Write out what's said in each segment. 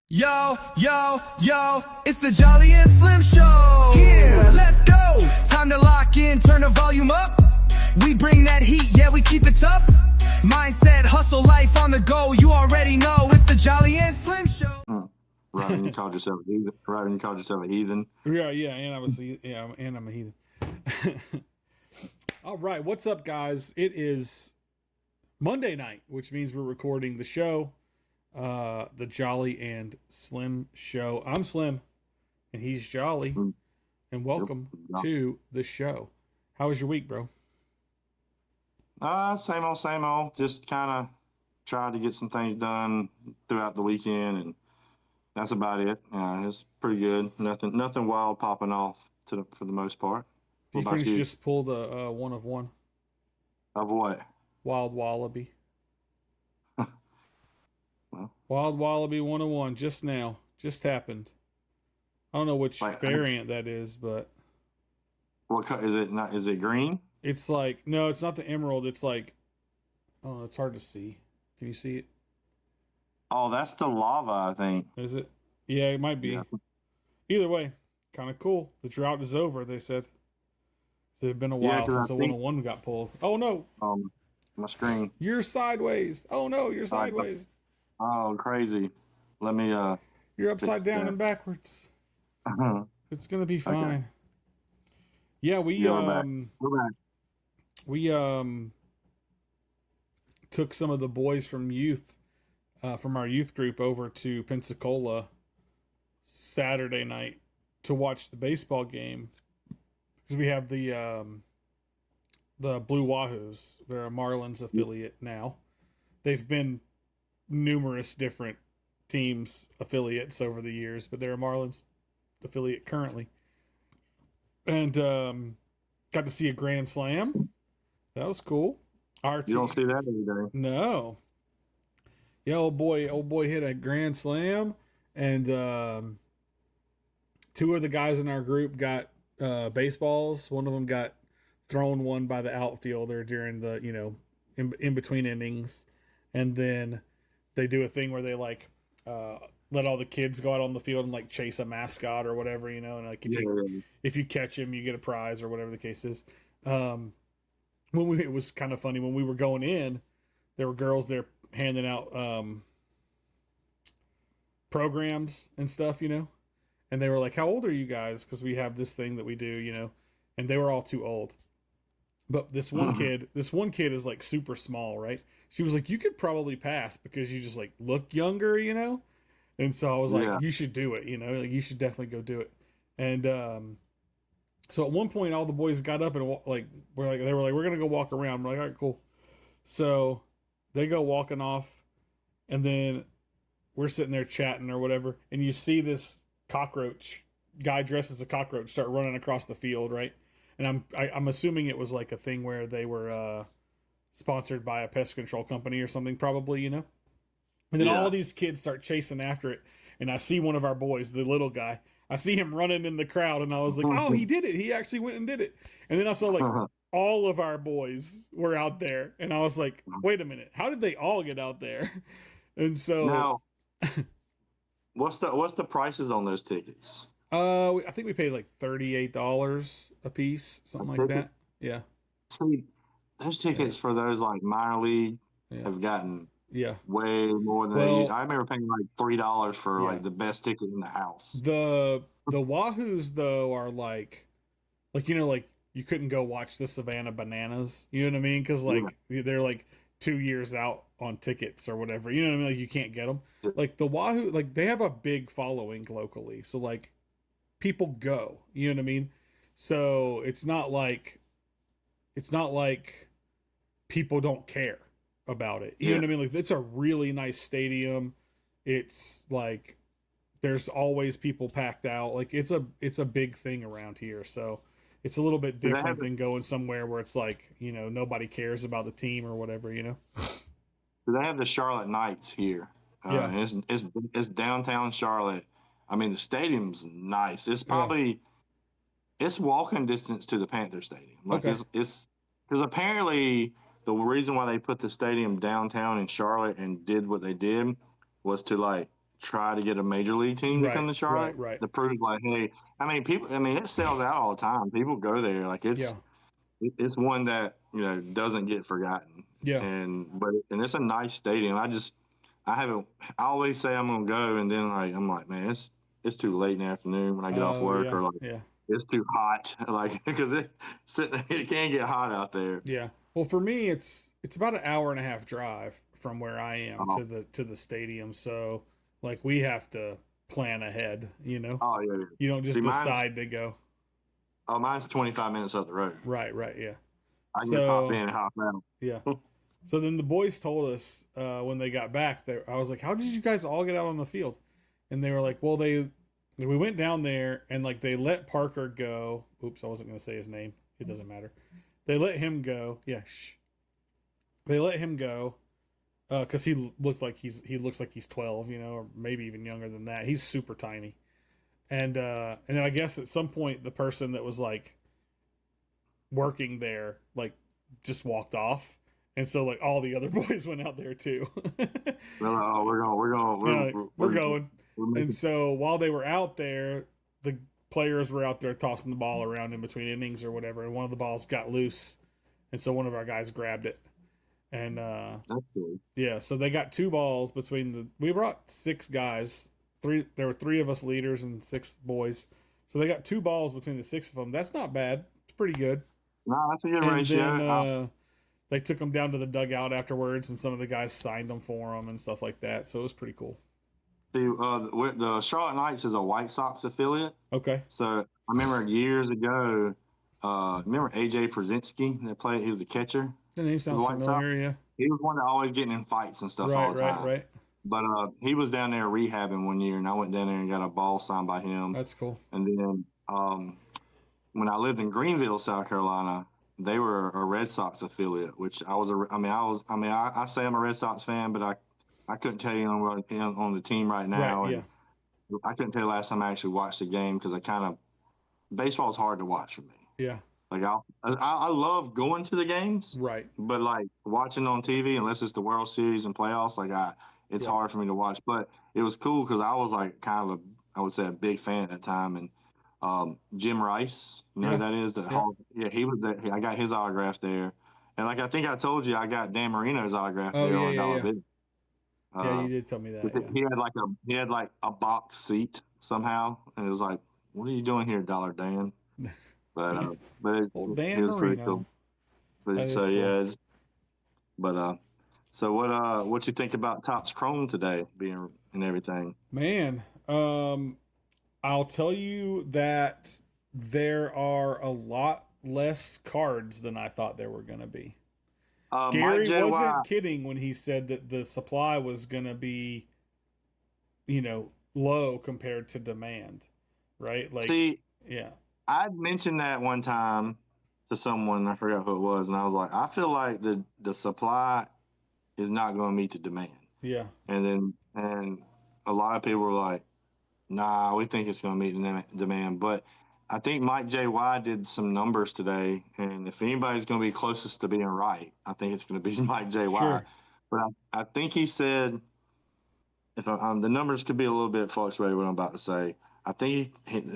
Yo, yo, yo, it's the Jolly and Slim Show. Here, let's go. Time to lock in, turn the volume up. We bring that heat, yeah, we keep it tough. Mindset, hustle, life on the go. You already know it's the Jolly and Slim Show. Right when you called yourself a heathen. Right when you called yourself a heathen. Yeah, and I'm a heathen. All right, what's up, guys? It is Monday night, which means we're recording the show, the Jolly and Slim Show. I'm Slim, and he's Jolly, and welcome to the show. How was your week, bro? Same old. Just kind of tried to get some things done throughout the weekend, and that's about it. It's pretty good. Nothing wild popping off for the most part. Do you think you just pulled a one of one? Of what? Wild Wallaby. Well, Wild Wallaby 101 just now. Just happened. I don't know which variant that is, but what is it? Not is it green? It's like, no, it's not the emerald. It's like, oh, it's hard to see. Can you see it? Oh, that's the lava, I think. Is it? Yeah, it might be. Yeah. Either way, kind of cool. The drought is over, they said. So it's been a while since the 101 got pulled. Oh, no. My screen. You're sideways. Oh, no, you're sideways. Oh, crazy. Let me, You're upside down and backwards. It's going to be fine. Okay. Yeah, we took some of the boys from our youth group over to Pensacola Saturday night to watch the baseball game, because we have the Blue Wahoos. They're a Marlins affiliate now. They've been numerous different teams affiliates over the years, but they're a Marlins affiliate currently. And got to see a grand slam. That was cool. You don't see that every day. No. Yeah, old boy hit a grand slam, and two of the guys in our group got baseballs. One of them got thrown one by the outfielder during the, in between innings. And then they do a thing where they let all the kids go out on the field and chase a mascot or whatever, and if you catch him, you get a prize or whatever the case is. It was kind of funny when we were going in, there were girls there handing out programs and stuff, and they were like, "How old are you guys?" Because we have this thing that we do, and they were all too old. But this one kid is like super small, right? She was like, "You could probably pass because you just look younger, And so I was like, You should do it, you should definitely go do it. And so at one point, all the boys got up and we're gonna go walk around. We're like, all right, cool. So they go walking off, and then we're sitting there chatting or whatever, and you see this cockroach guy dressed as a cockroach start running across the field, right? And I'm assuming it was like a thing where they were sponsored by a pest control company or something, probably, And then all these kids start chasing after it, and I see one of our boys, the little guy. I see him running in the crowd, and I was like, "Oh, he did it! He actually went and did it." And then I saw all of our boys were out there, and I was like, "Wait a minute, how did they all get out there?" And so now, what's the prices on those tickets? I think we paid $38 a piece, something like that. Yeah. See, those tickets for those minor league have gotten way more than I remember paying $3 for the best ticket in the house. The Wahoos though are you couldn't go watch the Savannah Bananas, you know what I mean? Because they're 2 years out on tickets or whatever, you know what I mean? You can't get them. The Wahoo, they have a big following locally, so people go, you know what I mean? So it's not like people don't care about it, you know what I mean? It's a really nice stadium. It's there's always people packed out. It's a big thing around here, so it's a little bit different than going somewhere where it's nobody cares about the team or whatever, They have the Charlotte Knights here. It's downtown Charlotte. I mean, the stadium's nice. It's probably it's walking distance to the Panther Stadium. It's because apparently the reason why they put the stadium downtown in Charlotte and did what they did was to try to get a major league team to come to Charlotte right. to prove like, hey, I mean, people. I mean, it sells out all the time. People go there. Like Yeah, it's one that doesn't get forgotten. yeah. And it's a nice stadium. I haven't. I always say I'm gonna go, and then I'm like, man, it's too late in the afternoon when I get off Oh work, yeah, or like yeah, it's too hot, like because it can get hot out there. yeah. Well, for me, it's about an hour and a half drive from where I am Oh, to the stadium. So like we have to plan ahead. oh yeah, yeah. You don't See, just decide to go. mine's 25 minutes up the road. Right, right, yeah. I can just hop in So and hop out. yeah. So then the boys told us when they got back, I was like, "How did you guys all get out on the field?" And they were like, "Well, we went down there and like they let Parker go. Oops, I wasn't going to say his name. It doesn't matter. They let him go. Yeah, shh. They let him go because he looks like he's 12, or maybe even younger than that. He's super tiny. And then I guess at some point the person that was like working there like just walked off, and so like all the other boys went out there too. We're going. We're going. We're And making, so while they were out there, the players were out there tossing the ball around in between innings or whatever, and one of the balls got loose, and so one of our guys grabbed it. And that's cool. yeah, so they got two balls between we brought six guys. There were three of us leaders and six boys. So they got two balls between the six of them. That's not bad. It's pretty good. No, that's a good And ratio. then they took them down to the dugout afterwards, and some of the guys signed them for them and stuff like that. So it was pretty cool. The Charlotte Knights is a White Sox affiliate. Okay. So I remember years ago, remember AJ Przinsky that played? He was a catcher. The name sounds White familiar, yeah. He was one that always getting in fights and stuff all the time. Right. But he was down there rehabbing one year, and I went down there and got a ball signed by him. That's cool. And then when I lived in Greenville, South Carolina, they were a Red Sox affiliate, which I say I'm a Red Sox fan, but I couldn't tell you on the team right now. Right, and I couldn't tell you last time I actually watched the game because baseball is hard to watch for me. Yeah. Like I love going to the games, Right. but like watching on TV, unless it's the World Series and playoffs, it's hard for me to watch. But it was cool because I was like kind of I would say a big fan at that time. And Jim Rice, who that is? He was there. I got his autograph there. And like I think I told you, I got Dan Marino's autograph there on dollar bill. Yeah, you did tell me that. Yeah. He had like a box seat somehow, and it was like, "What are you doing here, Dollar Dan?" But Old Dan it was pretty Marino. cool. But so cool. yeah, so what you think about Topps Chrome today being and everything? Man, I'll tell you that there are a lot less cards than I thought there were going to be. Gary wasn't kidding when he said that the supply was going to be, low compared to demand, right? Like, see, yeah. I'd mentioned that one time to someone, I forgot who it was, and I was like, I feel like the supply is not going to meet the demand. Yeah. And a lot of people were like, nah, we think it's going to meet the demand. But I think Mike J. Y did some numbers today, and if anybody's going to be closest to being right, I think it's going to be Mike J. Y. Sure. But I think he said, the numbers could be a little bit fluctuated what I'm about to say. I think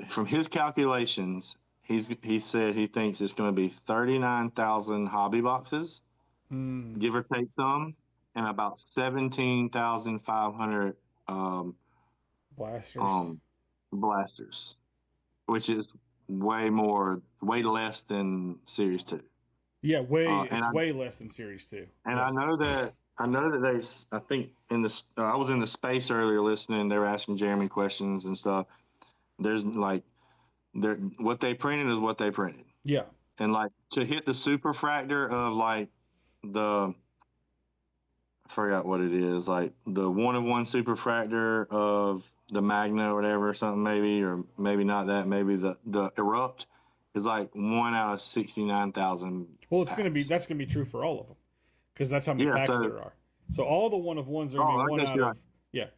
from his calculations, he said he thinks it's going to be 39,000 hobby boxes, give or take some, and about 17,500 blasters, which is way less than Series 2. Yeah, way less than Series 2. And I know that I think I was in the space earlier listening. They were asking Jeremy questions and stuff. There's what they printed is what they printed. Yeah. And like to hit the superfractor of like I forgot what it is, like the 1-of-1 superfractor of the Magna or whatever, or something maybe, or maybe not that, maybe the Erupt is like 1 out of 69,000. Well, that's gonna be true for all of them, because that's how many packs there are. So all the 1-of-1s are gonna be 1 out of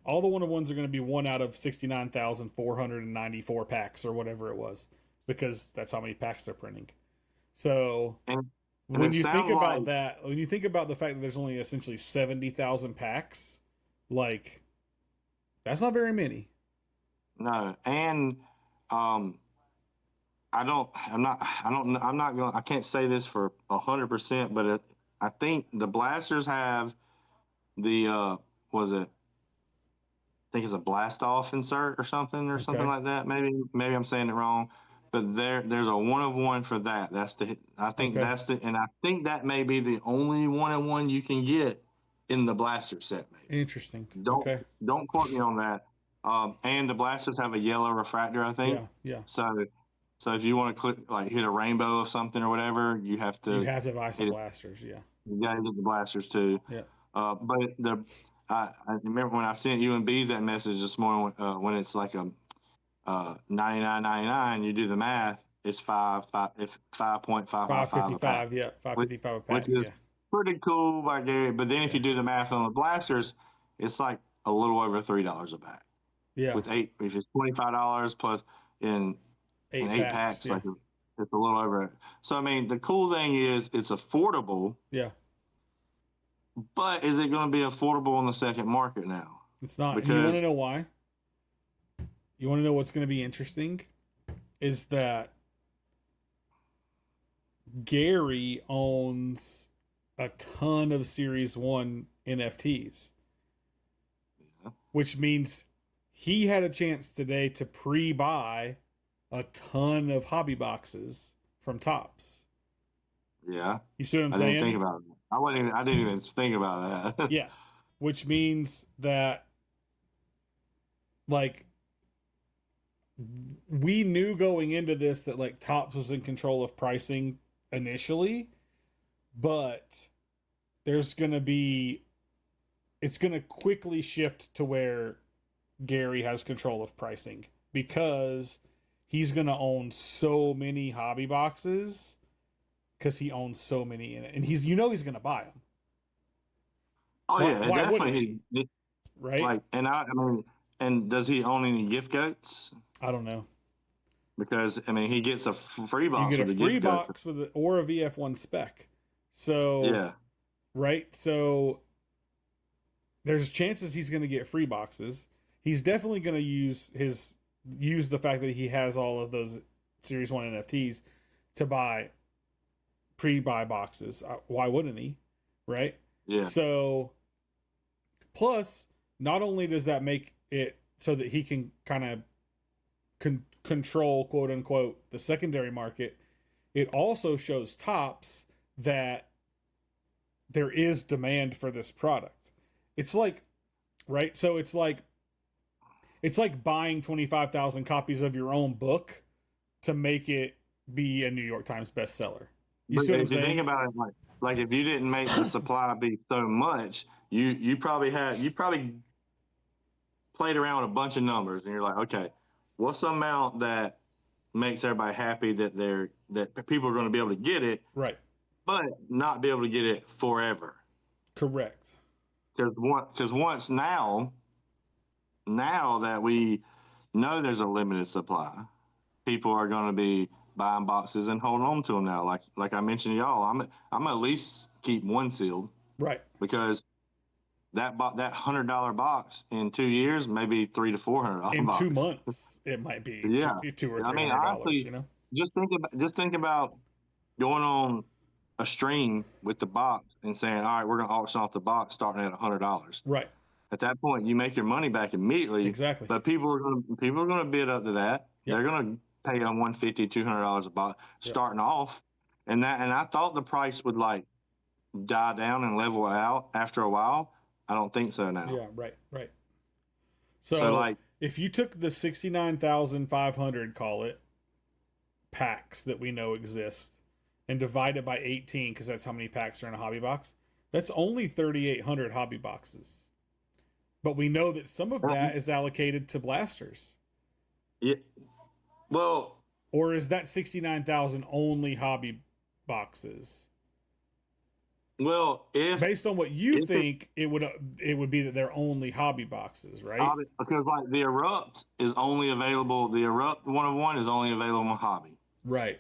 all the 1-of-1s are gonna be 1 out of 69,494 packs or whatever it was, because that's how many packs they're printing. So when you think about that, when you think about the fact that there's only essentially 70,000 packs, like That's not very many. No, and um, I can't say this for 100%, but I think the blasters have the was it? I think it's a blast off insert or something Okay. like that. Maybe I'm saying it wrong, but there's a one of one for that. I think Okay. that's the and I think that may be the only one of one you can get in the blaster set. Maybe Interesting. don't Okay. don't quote me on that. And the blasters have a yellow refractor, I think. Yeah. Yeah. So if you want to click like hit a rainbow of something or whatever, you have You to have to buy some hit it. blasters. Yeah. You got to get the blasters too. Yeah. But I remember when I sent you and Bees that message this morning when it's like a 99.99, you do the math, it's if 5.555 a pack, 555. Yeah. which, 555 a which pack. is Yeah. pretty cool by Gary. But then if Yeah. you do the math on the blasters, it's like a little over $3 a pack. Yeah. With if it's $25 plus in 8 8 packs. packs, Yeah. like it's a little over. So I mean, the cool thing is it's affordable, Yeah. but is it going to be affordable in the second market now? It's not. And you want Because to know why? You want to know what's going to be interesting? Is that Gary owns a ton of Series 1 NFTs, yeah, which means he had a chance today to pre-buy a ton of hobby boxes from Topps. yeah, You see what I'm I saying? didn't think about it. I didn't even think about that. Yeah. Which means that, like, we knew going into this that, like, Topps was in control of pricing initially, but it's going to quickly shift to where Gary has control of pricing because he's going to own so many hobby boxes because he owns so many in it. And he's going to buy them. Oh yeah, Why wouldn't definitely. he? Right? Like, and I mean, and does he own any gift goats? I don't know. Because I mean, he gets a free You box get a with a free gift goat. box with or a VF1 spec. So, Yeah, right? So there's chances he's going to get free boxes. He's definitely going to use the fact that he has all of those Series 1 NFTs to pre-buy boxes. Why wouldn't he? Right? yeah, So, plus, not only does that make it so that he can kind of control, quote unquote, the secondary market, it also shows Topps that there is demand for this product. It's like, right? So it's like buying 25,000 copies of your own book to make it be a New York Times bestseller. You see what I'm if you saying? think about it, like if you didn't make the supply be so much, you probably played around with a bunch of numbers, and you're like, okay, what's the amount that makes everybody happy that people are going to be able to get it, Right. but not be able to get it forever. Correct. Because once now that we know there's a limited supply, people are going to be buying boxes and holding on to them now. Like I mentioned to y'all, I'm at least keep one sealed Right. because that $100 box in 2 years, maybe $300 to $400 In box. 2 months, it might be Yeah, two or $300. I mean, honestly, just think about going on a stream with the box and saying, all right, we're going to auction off the box starting at $100. Right. At that point, you make your money back immediately. Exactly. But people are going to bid up to that. Yep. They're going to pay on $150, $200 a box starting off, and I thought the price would like die down and level out after a while. I don't think so now. Yeah. Right. So like, if you took the 69,500, call it, packs that we know exist and divide it by 18, because that's how many packs are in a hobby box, that's only 3,800 hobby boxes. But we know that some of that is allocated to blasters. Yeah. Well, or is that 69,000 only hobby boxes? Well, based on what you think, it would be that they're only hobby boxes, right? Because like the Erupt is only available. The Erupt 101 is only available on hobby. Right.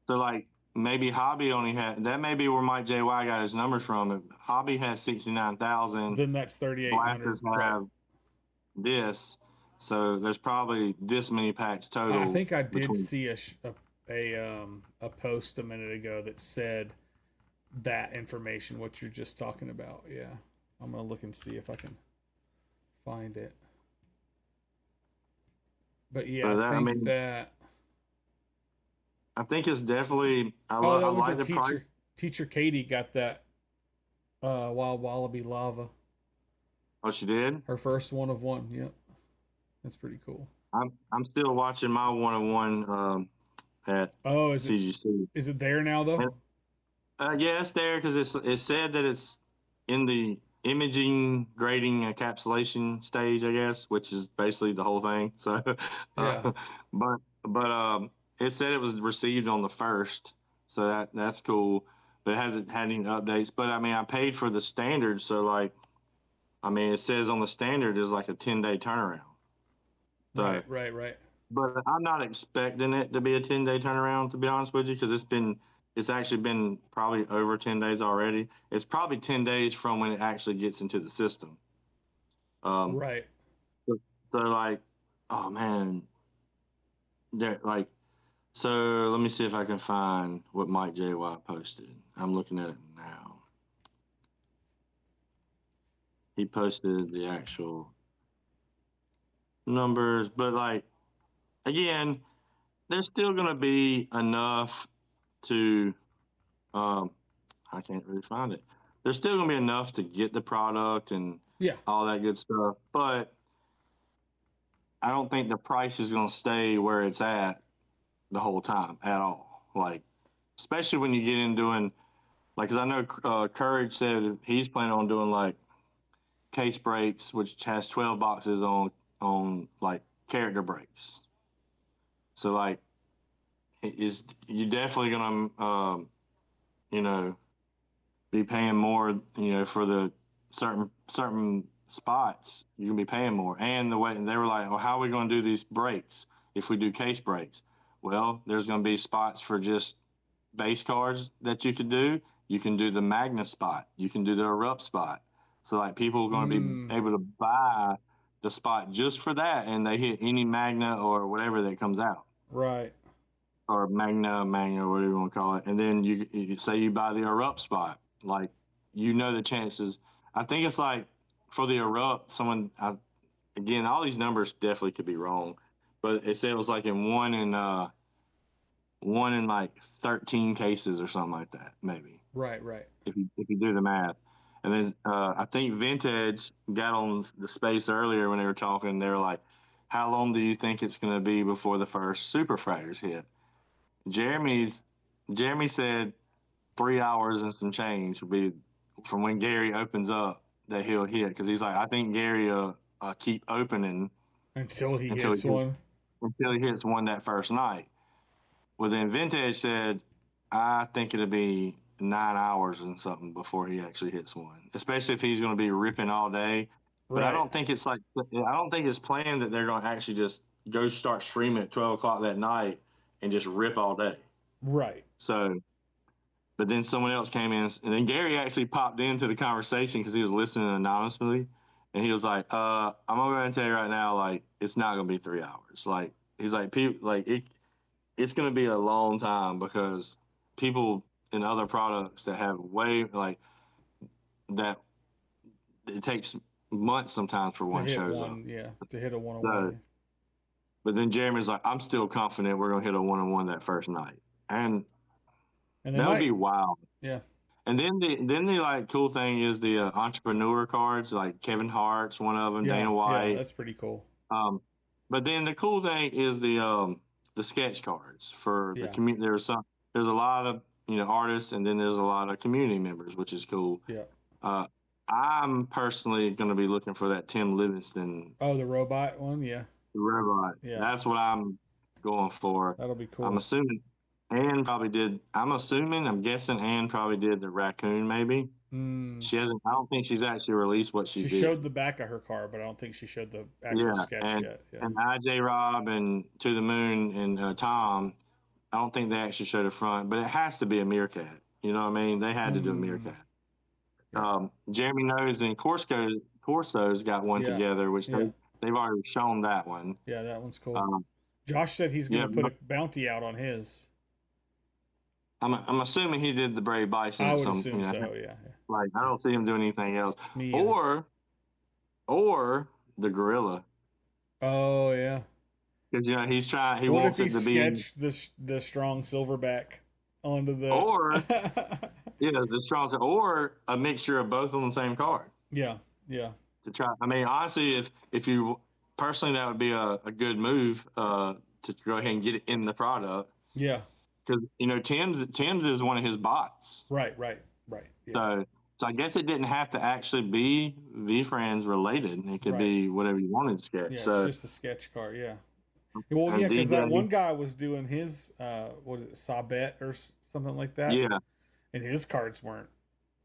So like maybe hobby only had that. May be where Mike JY got his numbers from. If hobby has 69,000. Then that's 3,800. Blasters have this. So there's probably this many packs I total think I did between. see a post a minute ago that said that information, what you're just talking about. Yeah, I'm gonna look and see if I can find it. But yeah, I So that I think mean, that. I think it's definitely. Oh, I that was like your the price. teacher Katie got that Wild Wallaby Lava. Oh, she did. Her first one of one. Yep, that's pretty cool. I'm still watching my 101 at Oh, CGC. is it there now though? And yeah, it's there because it said that it's in the imaging grading encapsulation stage, I guess, which is basically the whole thing. So, Yeah. but it said it was received on the first, so that's cool. But it hasn't had any updates. But I mean, I paid for the standard, so like, I mean, it says on the standard is like a 10-day turnaround. So, Right, right, right. but I'm not expecting it to be a 10-day turnaround, to be honest with you, because it's actually been probably over 10 days already. It's probably 10 days from when it actually gets into the system. Um, Right. so, so like, oh man, they're like, so let me see if I can find what Mike J. White posted. I'm looking at it now. He posted the actual numbers, but like, again, there's still going to be enough to, um, I can't really find it. There's still going to be enough to get the product and Yeah. all that good stuff, but I don't think the price is going to stay where it's at the whole time at all. Like, especially when you get in doing, like, because I know Courage said he's planning on doing like case breaks, which has 12 boxes on like character breaks. So like, is you definitely going to you know be paying more, for the certain spots. You can be paying more, and the way and they were like, "Well, how are we going to do these breaks if we do case breaks?" Well, there's going to be spots for just base cards that you could do. You can do the Magna spot. You can do the Erupt spot. So like people are going to be Mm, able to buy the spot just for that, and they hit any Magna or whatever that comes out, right. or Magna, whatever you want to call it. And then you say you buy the Erupt spot, like the chances. I think it's like for the Erupt, again, all these numbers definitely could be wrong, but it said it was like in one in like 13 cases or something like that, maybe Right, right. if you do the math. And then I think Vintage got on the space earlier when they were talking. They were like, "How long do you think it's going to be before the first super fraggers hit?" Jeremy's Jeremy said 3 hours and some change will be from when Gary opens up that he'll hit, because he's like, I think Gary will keep opening Until he until he hits one. hits one that first night. Well, then Vintage said, I think it'll be 9 hours and something before he actually hits one, especially if he's going to be ripping all day. But I Right. don't think it's planned that they're going to actually just go start streaming at 12 o'clock that night and just rip all day. Right. So, but then someone else came in, and then Gary actually popped into the conversation because he was listening anonymously, and he was like, I'm gonna go ahead and tell you right now, like, it's not gonna be 3 hours. Like, he's like, people, like, it's gonna be a long time because people in other products that have way like that, it takes months sometimes for To one hit shows up. one, yeah. To hit a one on So, one. but then Jeremy's like, I'm still confident we're gonna hit a 1-on-1 that first night, and And they that would be might. wild. Yeah. And then the like cool thing is the entrepreneur cards, like Kevin Hart's one of them, Yeah. Dana Yeah. White. That's pretty cool. Um, but then the cool thing is the sketch cards for the Yeah. community. There's a lot of artists, and then there's a lot of community members, which is cool. Yeah. Uh, I'm personally going to be looking for that Tim Livingston Oh, the robot one. Yeah. robot. Yeah. That's what I'm going for. That'll be I'm cool. assuming Ann probably did. I'm guessing Ann probably did the raccoon, maybe. Mm. She hasn't. I don't think she's actually released what she She did. showed the back of her car, but I don't think she showed the actual Yeah, sketch and yet. Yeah. and IJ Rob and To the Moon and Tom. I don't think they actually showed the front, but it has to be a meerkat. You know what I mean? They had to do a Mm. meerkat. Yeah. Jeremy Knows and Corso's got one Yeah. together, which Yeah. they've already shown that one. Yeah, that one's cool. Um, Josh said he's yeah, gonna put a bounty out on his. I'm assuming he did the Brave Bison I at would some, assume so. Yeah. like I don't see him doing anything else. Me either. Or the gorilla, Oh yeah. because he What if wants he it to be, sketched the strong silverback onto the? or the strong, or a mixture of both on the same card Yeah, yeah, to try. I mean, honestly, if you personally, that would be a good move to go ahead and get it in the product, yeah. because Tim's is one of his bots. Right, right, right. Yeah, So I guess it didn't have to actually be VFriends related. It could right. be whatever you wanted to sketch. Yeah, it's So just a sketch card. Yeah. Well, yeah, and because that one DJ, guy was doing his what is it, Sabet or something like that, yeah, and his cards weren't.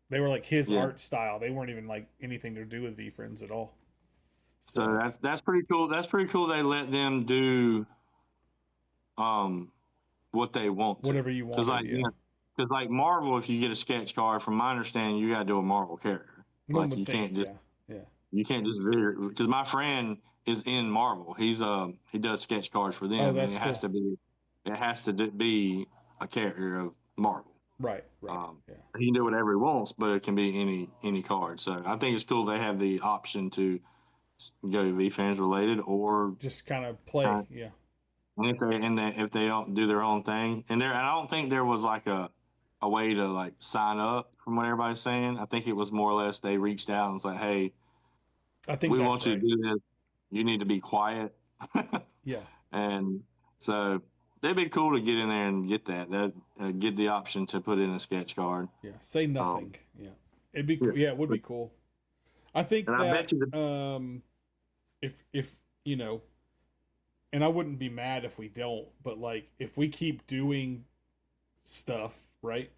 They were like his yeah. art style. They weren't even like anything to do with VFriends at all. So that's pretty cool. That's pretty cool. They let them do what they want to. Whatever you Because wanted. Yeah. because like Marvel, if you get a sketch card, from my understanding, you got to do a Marvel character. One Like would you think. can't just Yeah. Yeah. you can't just because my friend is in Marvel. He does sketch cards for them, Oh, and that's it has to be a character of Marvel. Right. Right. Yeah. He can do whatever he wants, but it can be any card. So I think it's cool they have the option to go VFans related or Just kind of play. uh, Yeah. if they don't do their own thing. And I don't think there was like a way to like sign up from what everybody's saying. I think it was more or less they reached out and was like, hey, I think we that's want you right. to do this. You need to be quiet. Yeah. And so it'd be cool to get in there and get that get the option to put in a sketch card. Yeah. Say nothing. Yeah. It'd be Yeah. yeah, it would be cool. I think And I that bet you if you know, and I wouldn't be mad if we don't, but like if we keep doing stuff, right,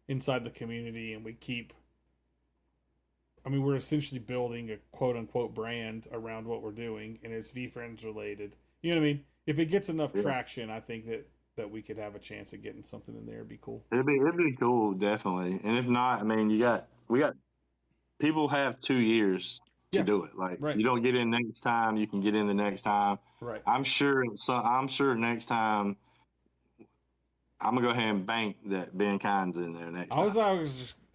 inside the community and we keep I mean, we're essentially building a quote unquote brand around what we're doing and it's VFriends related. You know what I mean? If it gets enough yeah, traction, I think that we could have a chance of getting something in there. It'd be cool. it'd be cool, definitely. And if not, I mean, we got people have 2 years to Yeah. do it. Like Right. you don't get in next time, you can get in the next time. Right. I'm sure. So I'm sure next time I'm gonna go ahead and bank that Ben Kine's in there next time.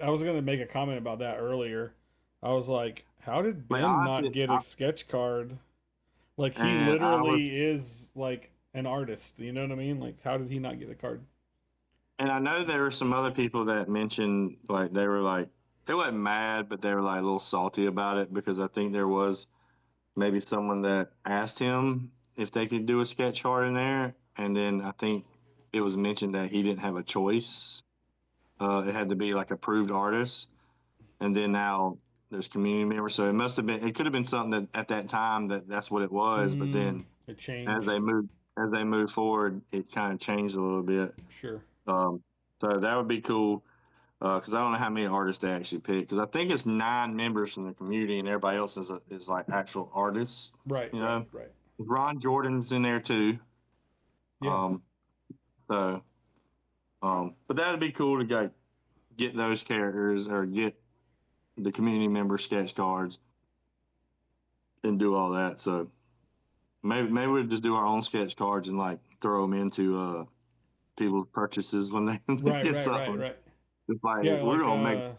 I was gonna make a comment about that earlier. I was like, how did Like Ben not honestly, get a sketch card? Like he and I was, literally is like an artist. You know what I mean? Like how did he not get a card? and I know there were some other people that mentioned like they weren't mad, but they were like a little salty about it because I think there was maybe someone that asked him if they could do a sketch card in there, and then I think it was mentioned that he didn't have a choice. It had to be like approved artists, and then now there's community members. So it could have been something that at that time that's what it was, but then It as changed. they move forward, it kind of changed a little bit. Sure. Um, so that would be cool because I don't know how many artists they actually pick because I think it's 9 members from the community and everybody else is like actual artists. Right. You Right. know, Right. Ron Jordan's in there too. Yeah. So, but that would be cool to get those characters or get the community member sketch cards and do all that. So maybe we'll just do our own sketch cards and like throw them into people's purchases when they Right. get Right. Right. something. Right. It's like Yeah. we're Like gonna make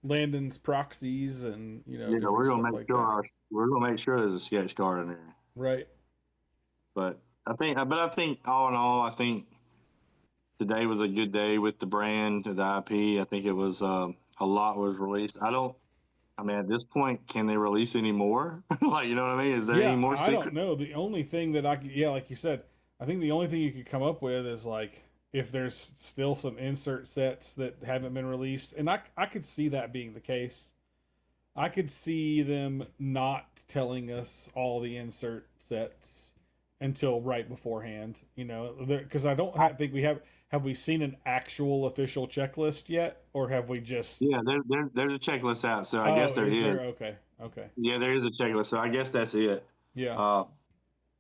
Landon's proxies and different we're gonna stuff make like sure that. we're gonna make sure there's a sketch card in there. Right. But I think all in all, I think today was a good day with the brand, the IP. I think it was a lot was released. I mean, at this point, can they release any more? Like, you know what I mean? Is there any Yeah. more I don't secret? know. The only thing that like you said, I think the only thing you could come up with is like if there's still some insert sets that haven't been released, and I could see that being the case. I could see them not telling us all the insert sets until right beforehand, because I don't think we have we seen an actual official checklist yet, or have we just? Yeah, there's a checklist out, so I guess Oh, there is is. there? Okay, okay, Yeah, there is a checklist, so I guess that's it. yeah,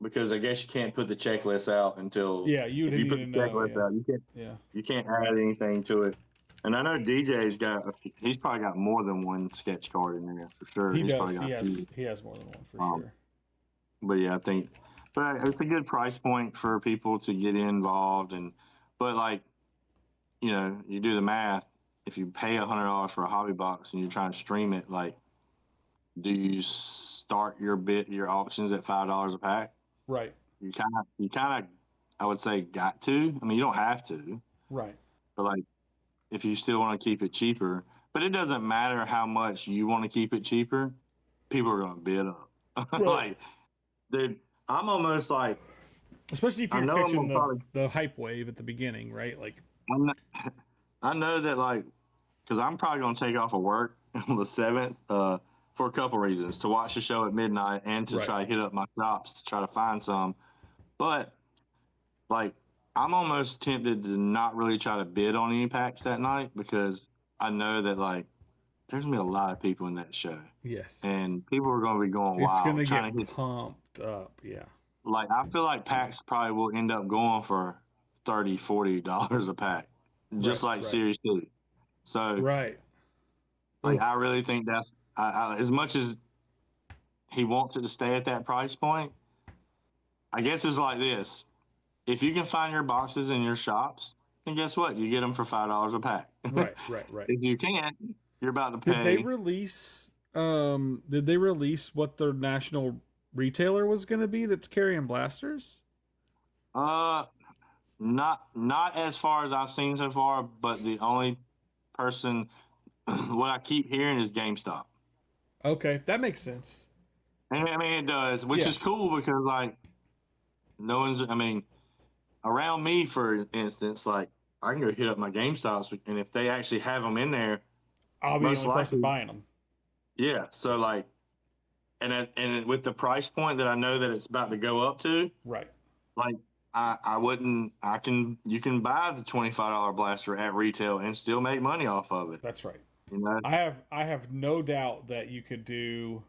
Because I guess you can't put the checklist out until yeah. You'd if you need put to the know, checklist yeah, out, yeah. you can't add anything to it. And I know DJ's he's probably got more than one sketch card in there for sure. He He's probably does. got two. He has more than one for Um, sure. But yeah, I think, but it's a good price point for people to get involved. And but like, you do the math. If you pay $100 for a hobby box and you're trying to stream it, like, do you start your auctions at $5 a pack? Right. You kind of, I would say, got to. I mean, you don't have to, Right. but like, if you still want to keep it cheaper, but it doesn't matter how much you want to keep it cheaper, people are going to bid up. Right. Like, dude, I'm almost like, Especially if I you're know I'm catching gonna probably, the hype wave at the beginning, right? Like, I'm not, I know that, like, because I'm probably going to take off of work on the 7th for a couple reasons, to watch the show at midnight and to right. try to hit up my shops to try to find some. But like, I'm almost tempted to not really try to bid on any packs that night, because I know that, like, there's gonna be a lot of people in that show, Yes. and people are gonna be going It's wild gonna trying get to hit. pumped up. Yeah. Like, I feel like packs probably will end up going for $30-$40 a pack, just Right. like Right. Series 2. So Right. like, Oof. I really think that's, as much as he wants it to stay at that price point, I guess it's like this: if you can find your boxes in your shops, then guess what? You get them for $5 a pack. Right. Right. Right. If you can't, you're about to Did they pay. release? Did they release what their national retailer was going to be that's carrying blasters? Uh, not as far as I've seen so far, but the only person, what I keep hearing is GameStop. Okay, that makes sense. And I mean, it does, which Yeah. is cool, because like, no one's, I mean, around me, for instance, like, I can go hit up my GameStops, and if they actually have them in there, I'll be the most only person likely, buying them. yeah. So like, and with the price point that I know that it's about to go up to, Right. like, I wouldn't, you can buy the $25 blaster at retail and still make money off of it. That's right. You know, I have no doubt that you could do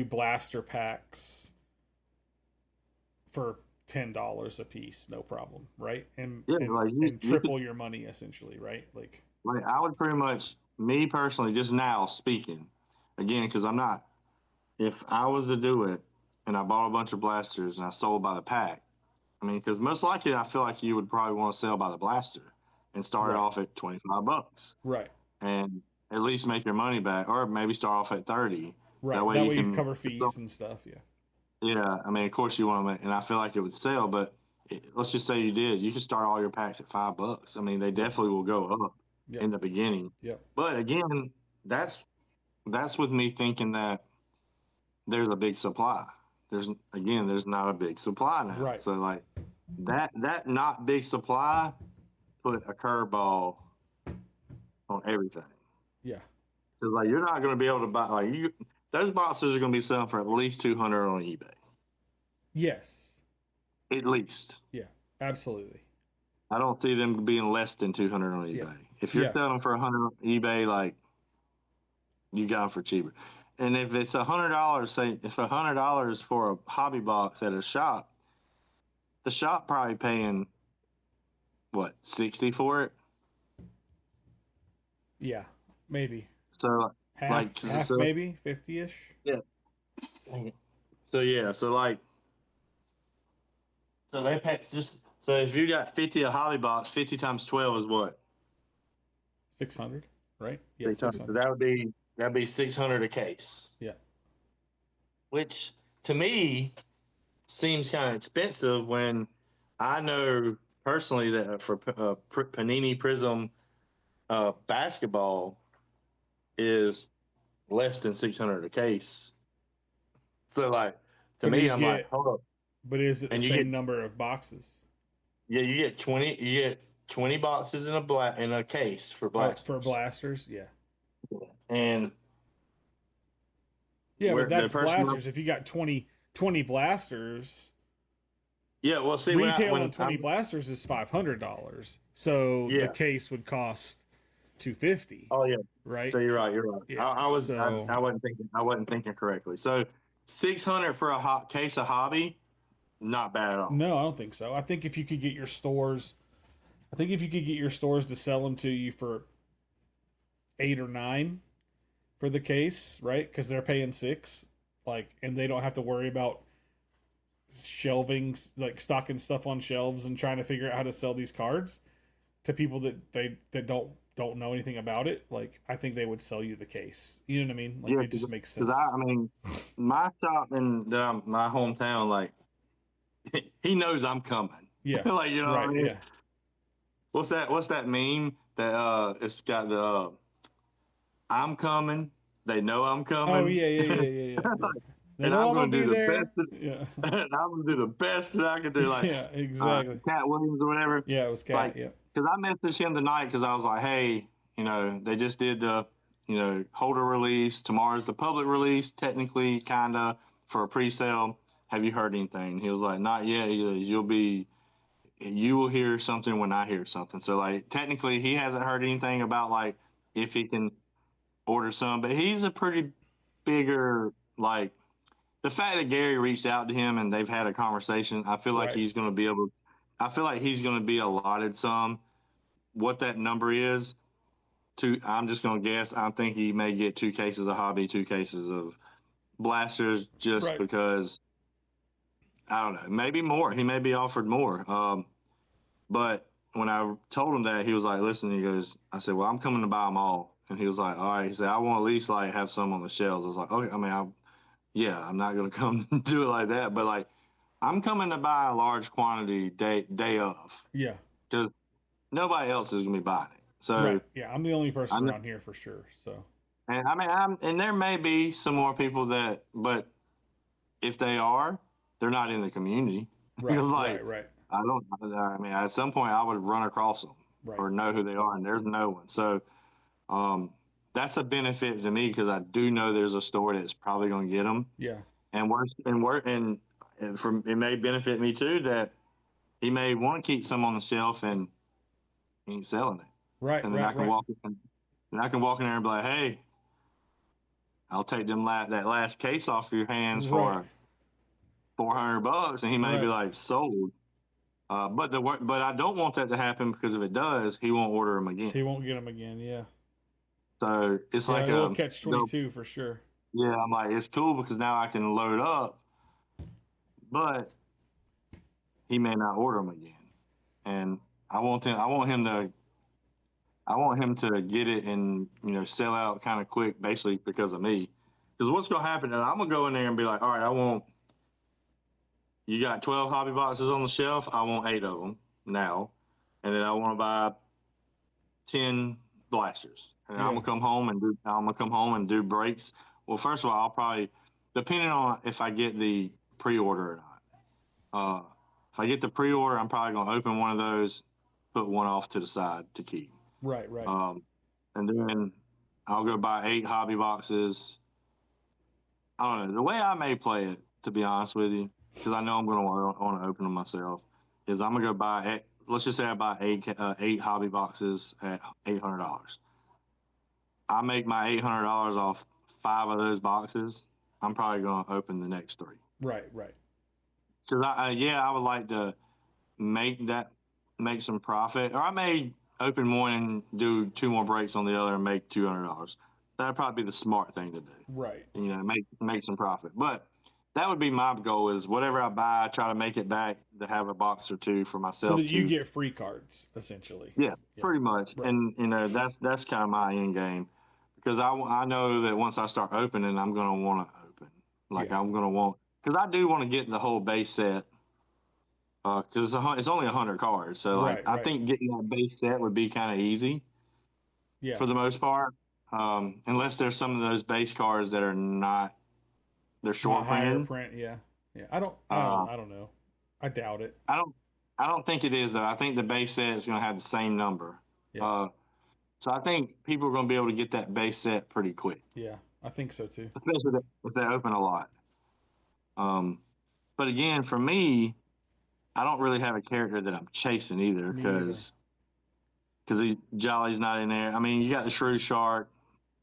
blaster packs for $10 a piece, no problem, right? And yeah, and like, and you could, triple your money essentially, right? Like, like, I would pretty much, me personally, just now speaking, again, because I'm not, if I was to do it and I bought a bunch of blasters and I sold by the pack, I mean, because most likely I feel like you would probably want to sell by the blaster and start it right, off at $25 right, and at least make your money back, or maybe start off at 30. That right. way That you way you can, cover fees and stuff. Yeah, yeah. I mean, of course you want to make, and I feel like it would sell, but let's just say you did. You could start all your packs at $5. I mean, they yeah, definitely will go up yep, in the beginning. yep. But again, that's with me thinking that there's a big supply. There's not a big supply now. Right. So like, that not big supply put a curveball on everything. Yeah. Because like, you're not going to be able to buy, like, those boxes are going to be selling for at least 200 on eBay, Yes. at least. Yeah. Absolutely. I don't see them being less than 200 on Yeah. eBay. If you're Yeah. selling for 100 on eBay, like, you got them for cheaper. And if it's $100, say if $100 for a hobby box at a shop, the shop probably paying what, 60 for it. Yeah. Maybe So like, half, maybe 50ish. yeah. So yeah, so like, so they pay just, so if you got 50 a hobby box, 50 times 12 is what? 600, right? Yeah, 600. So 600. that'd be 600 a case, Yeah. which to me seems kind of expensive, when I know personally that for Panini Prism basketball is less than 600 a case. So like, to But do me, you I'm like, get? hold up, But is it the and you get, same number of boxes? yeah, you get 20 boxes in a case for Oh, for blasters, blasters, yeah. and Yeah, but where the that's person, blasters. If you got 20 blasters, yeah, well, see, retail on when 20 I'm, blasters is $500. So the yeah, case would cost 250, oh yeah, right? so you're right, Yeah. I wasn't thinking correctly. So 600 for a hot case of hobby, not bad at all. No, I don't think so. I think if you could get your stores, to sell them to you for 8 or 9 for the case, right? Because they're paying 6. like, and they don't have to worry about shelving, like stocking stuff on shelves and trying to figure out how to sell these cards to people that don't know anything about it. Like, I think they would sell you the case. You know what I mean? Like, Yeah, it just makes because sense. I mean, my shop in my hometown, like he knows I'm coming. Yeah. Like you know what I Right. mean? Yeah. What's that meme that it's got the I'm coming. They know I'm Oh coming. yeah. Yeah. Yeah. Yeah. Yeah. Yeah. They And know I'm I'm gonna gonna be do the best. there. Yeah. And I'm gonna do the best that I can do, like Yeah. Exactly. Cat Williams or whatever. Yeah. It was Like, Cat. Yeah. because I messaged him tonight because I was like, hey, they just did the, holder release. Tomorrow's the public release, technically, kinda for a pre-sale. Have you heard anything? He was like, not yet. You will hear something when I hear something. So like, technically, he hasn't heard anything about like if he can order some, but he's a pretty bigger like the fact that Gary reached out to him and they've had a conversation, I feel like Right. he's going to be able. I feel like he's going to be allotted some. What that number is, I'm just going to guess. I think he may get 2 cases of hobby, 2 cases of blasters, just Right. because I don't know. Maybe more. He may be offered more. But when I told him that, he was like, "Listen," he goes. I said, "Well, I'm coming to buy them all," and he was like, "All right." He said, "I want at least like have some on the shelves." I was like, "Okay." I mean, yeah, I'm not going to come do it like that, but like. I'm coming to buy a large quantity day of Yeah. because nobody else is gonna be buying it. So Right. Yeah. I'm the only person I'm, around here for sure. So. and I mean, and there may be some more people but if they are, they're not in the community Right. because like Right. Right. I don't. I mean, at some point I would run across them Right. or know who they are, and there's no one. So um, that's a benefit to me because I do know there's a store that's probably gonna get them, Yeah. and it may benefit me too that he may want to keep some on the shelf and he ain't selling it. Right. And then I Right. can Right. walk in there and be like, hey, I'll take that last case off your hands Right. for $400, and he may be Right. like sold. But I don't want that to happen because if it does, he won't order them again. He won't get them again. Yeah. So it's Yeah. like A little catch no, 22 for sure. yeah, I'm like it's cool because now I can load up, but he may not order them again, and I want him to get it and sell out kind of quick, basically because of me. Because what's gonna happen is I'm gonna go in there and be like, all right, you got 12 hobby boxes on the shelf. I want 8 of them now, and then I want to buy 10 blasters. And Yeah. I'm gonna come home and do breaks. Well, first of all, I'll probably, depending on if I get the pre-order or not. If I get the pre-order, I'm probably gonna open one of those, put one off to the side to keep. Right. Right. Um, and then I'll go buy 8 hobby boxes. I don't know. The way I may play it, to be honest with you, because I know I'm going to want to open them myself, is I'm going to go buy, let's just say I buy 8 hobby boxes at $800. I make my $800 off 5 of those boxes. I'm probably going to open the next 3. Right. Right. Because I would like to make that make some profit, or I may open one and do 2 more breaks on the other and make $200. That'd probably be the smart thing to do. Right. Make some profit. But that would be my goal: is whatever I buy, I try to make it back to have a box or 2 for So myself that you to. get free cards, essentially. Yeah, Yeah. pretty much. Right. And that's kind of my end game because I know that once I start opening, I'm gonna want to open. Like Yeah. I'm gonna want because I do want to get the whole base set because it's only 100 cards. So like Right. I Right. think getting that base set would be kind of easy Yeah. for the most part, unless there's some of those base cards that are not they're Not short higher printed. print. Yeah. Yeah. I don't. I Uh, don't. I don't know. I doubt it. I don't I don't think it is though. I think the base set is going to have the same number. Yeah. Uh, so I think people are going to be able to get that base set pretty quick, Yeah. I think so too. especially if they open a lot. Um, but again, for me, I don't really have a character that I'm chasing either Me either. because Jolly's not in there. I mean, you got the Shrew Shark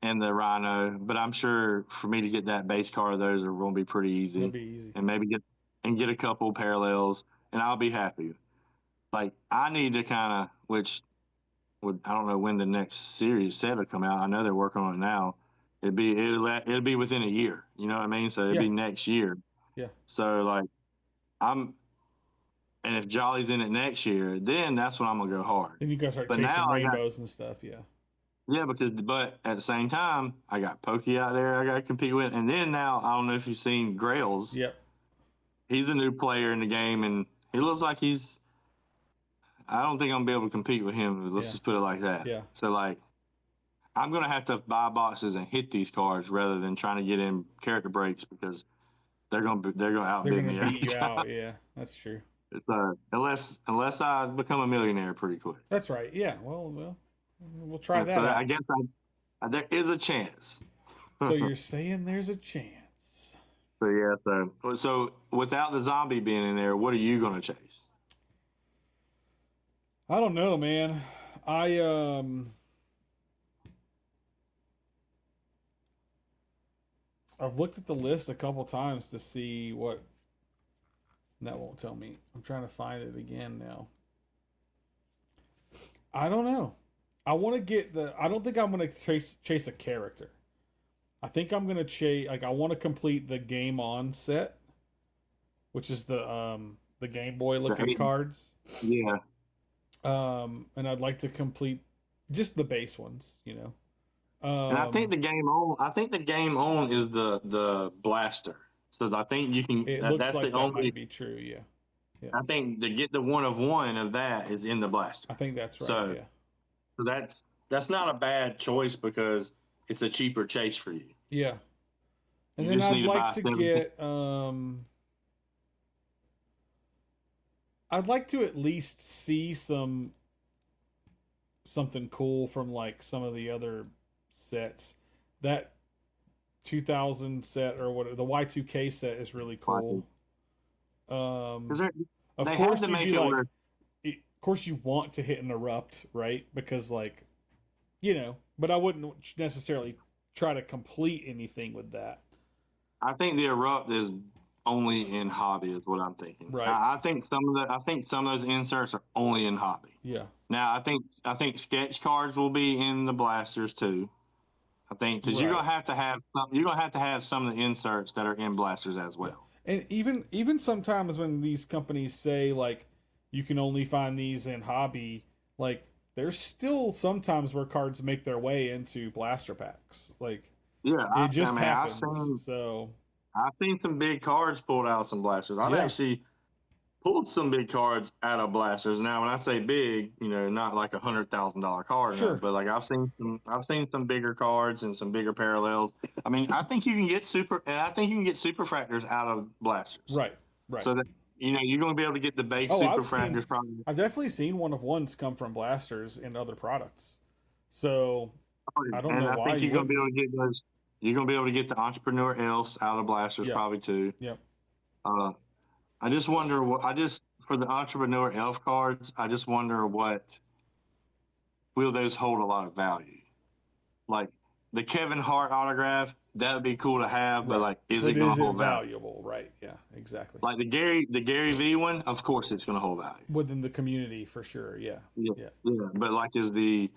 and the Rhino, but I'm sure for me to get that base card of those are going to be pretty It'll easy, be easy. and maybe get a couple parallels, and I'll be happy. Like I need to kind of I don't know when the next series set will come out. I know they're working on it now. it'll be within a year. You know what I mean? So it'd Yeah. be next year. Yeah. So like I'm, and if Jolly's in it next year, then that's when I'm gonna go hard. Then you go start But chasing now I got rainbows and stuff. Yeah. yeah but at the same time I got Pokey out there I got to compete with, and then now I don't know if you've seen Grails. Yep. He's a new player in the game, and he looks like he's. I don't think I'm gonna be able to compete with him. Let's Yeah. just put it like that. Yeah. So like, I'm gonna have to buy boxes and hit these cards rather than trying to get in character breaks because they're gonna They're outbid gonna me. beat you out. Yeah, that's true. Unless I become a millionaire pretty quick. That's right. Yeah. Well, we'll try And that so out. I guess there is a chance. So you're saying there's a chance? So yeah. So without the zombie being in there, what are you gonna chase? I don't know, man. I've looked at the list a couple times to see what. That won't tell me. I'm trying to find it again now. I don't know. I want to get the. I don't think I'm going to chase a character. I think I'm going to chase. Like I want to complete the Game On set, which is the Game Boy looking cards. Yeah. And I'd like to complete just the base ones. You know. And I think the Game On is the blaster. So I think you can. It looks that's like the that only. might be true. Yeah. Yeah. I think to get the 1 of 1 of that is in the blaster. I think that's right. So, yeah. So that's not a bad choice because it's a cheaper chase for you. Yeah. And You then just I'd need to buy like to 7. get I'd like to at least see something cool from like some of the other sets. That 2000 set or what the Y2K set is really cool. Of course you'd be like, of course you want to hit an erupt, right? Because like, you know, but I wouldn't necessarily try to complete anything with that. I think the erupt is only in hobby is what I'm thinking. Right. I think some of those inserts are only in hobby. Yeah. Now I think sketch cards will be in the blasters too. I think because you're gonna have to have some of the inserts that are in blasters as well. And even sometimes when these companies say like you can only find these in hobby, like there's still sometimes where cards make their way into blaster packs. Like it just happens. I've seen some big cards pulled out of some blasters. I've actually pulled some big cards out of blasters. Now, when I say big, you know, not like $100,000 card, sure. But like I've seen some bigger cards and some bigger parallels. I mean, I think you can get super fractors out of blasters. Right. So that you know you're going to be able to get the base super fractors. Probably. I've definitely seen 1 of 1s come from blasters in other products. So I don't know why. I think you're going to be able to get those. You're going to be able to get the entrepreneur elves out of blasters probably too. Yep. I just wonder for the entrepreneur elf cards, I just wonder will those hold a lot of value? Like the Kevin Hart autograph, that would be cool to have, but like, is it going to hold valuable? Right. Yeah, exactly. Like the Gary V one, of course it's going to hold value. Within the community for sure. Yeah. But like is the,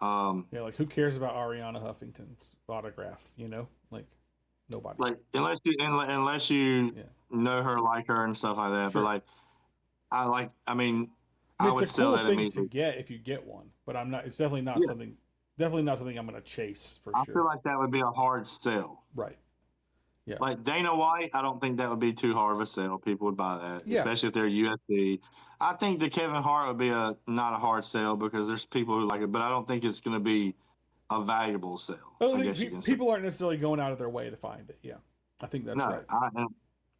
like who cares about Ariana Huffington's autograph? You know, like nobody. Like unless you know her, like her, and stuff like that. Sure. But I mean, I would sell that immediately. It's a cool thing to get if you get one, but I'm not. It's definitely not something. Definitely not something I'm going to chase for sure. I feel like that would be a hard sell. Right. Yeah. Like Dana White, I don't think that would be too hard of a sell. People would buy that, especially if they're UFC. I think the Kevin Hart would be not a hard sell because there's people who like it, but I don't think it's going to be a valuable sell. I guess people aren't necessarily going out of their way to find it. Yeah, I think that's right.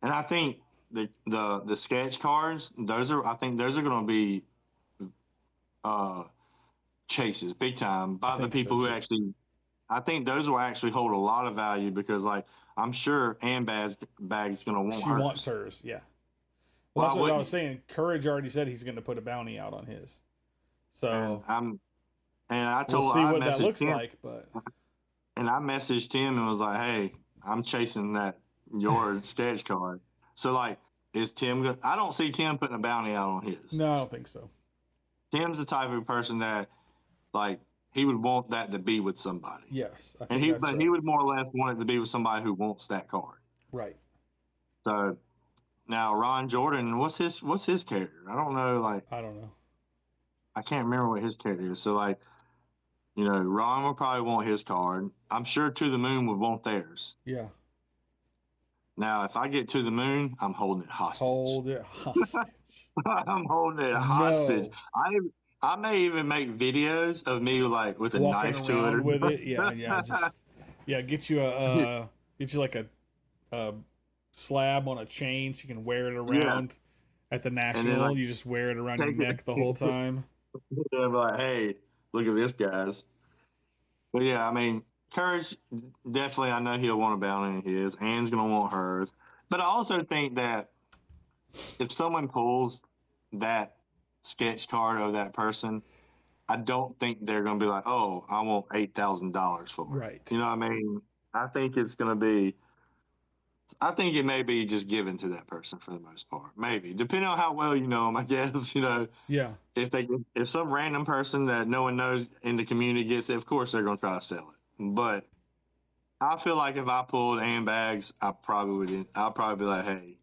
And I think the sketch cards, I think those are going to be chases big time by the people who actually. I think those will actually hold a lot of value because, like, I'm sure Bag's going to want hers. She wants hers, yeah. Well, that's what I was saying. Courage already said he's going to put a bounty out on his. So we'll see what that looks like, but. And I messaged him and was like, "Hey, I'm chasing your sketch card." So, like, is Tim good? I don't see Tim putting a bounty out on his. No, I don't think so. Tim's the type of person that, like, he would want that to be with somebody. Yes, I And think that's he right. would more or less want it to be with somebody who wants that card. Right. So now Ron Jordan, what's his character? I don't know. Like I don't know. I can't remember what his character is. So like, Ron would probably want his card. I'm sure To the Moon would want theirs. Yeah. Now, if I get To the Moon, I'm holding it hostage. Hold it hostage. I'm holding it hostage. No. I may even make videos of me like with a Walking knife to it. around with it. Yeah. Just get you like a slab on a chain so you can wear it around at the National. like, you just wear it around your neck the whole time. I'm like, hey, look at this, guys. But yeah, I mean, Courage, definitely, I know he'll want a bounty in his. Anne's going to want hers. But I also think that if someone pulls that sketch card of that person, I don't think they're going to be like, oh, I want $8,000 for it. Right. You know what I mean? I think it's going to be, I think it may be just given to that person for the most part. Maybe. Depending on how well you know them, I guess, Yeah. If some random person that no one knows in the community gets it, of course they're going to try to sell it. But I feel like if I pulled Ann Bags, I'd probably be like, hey,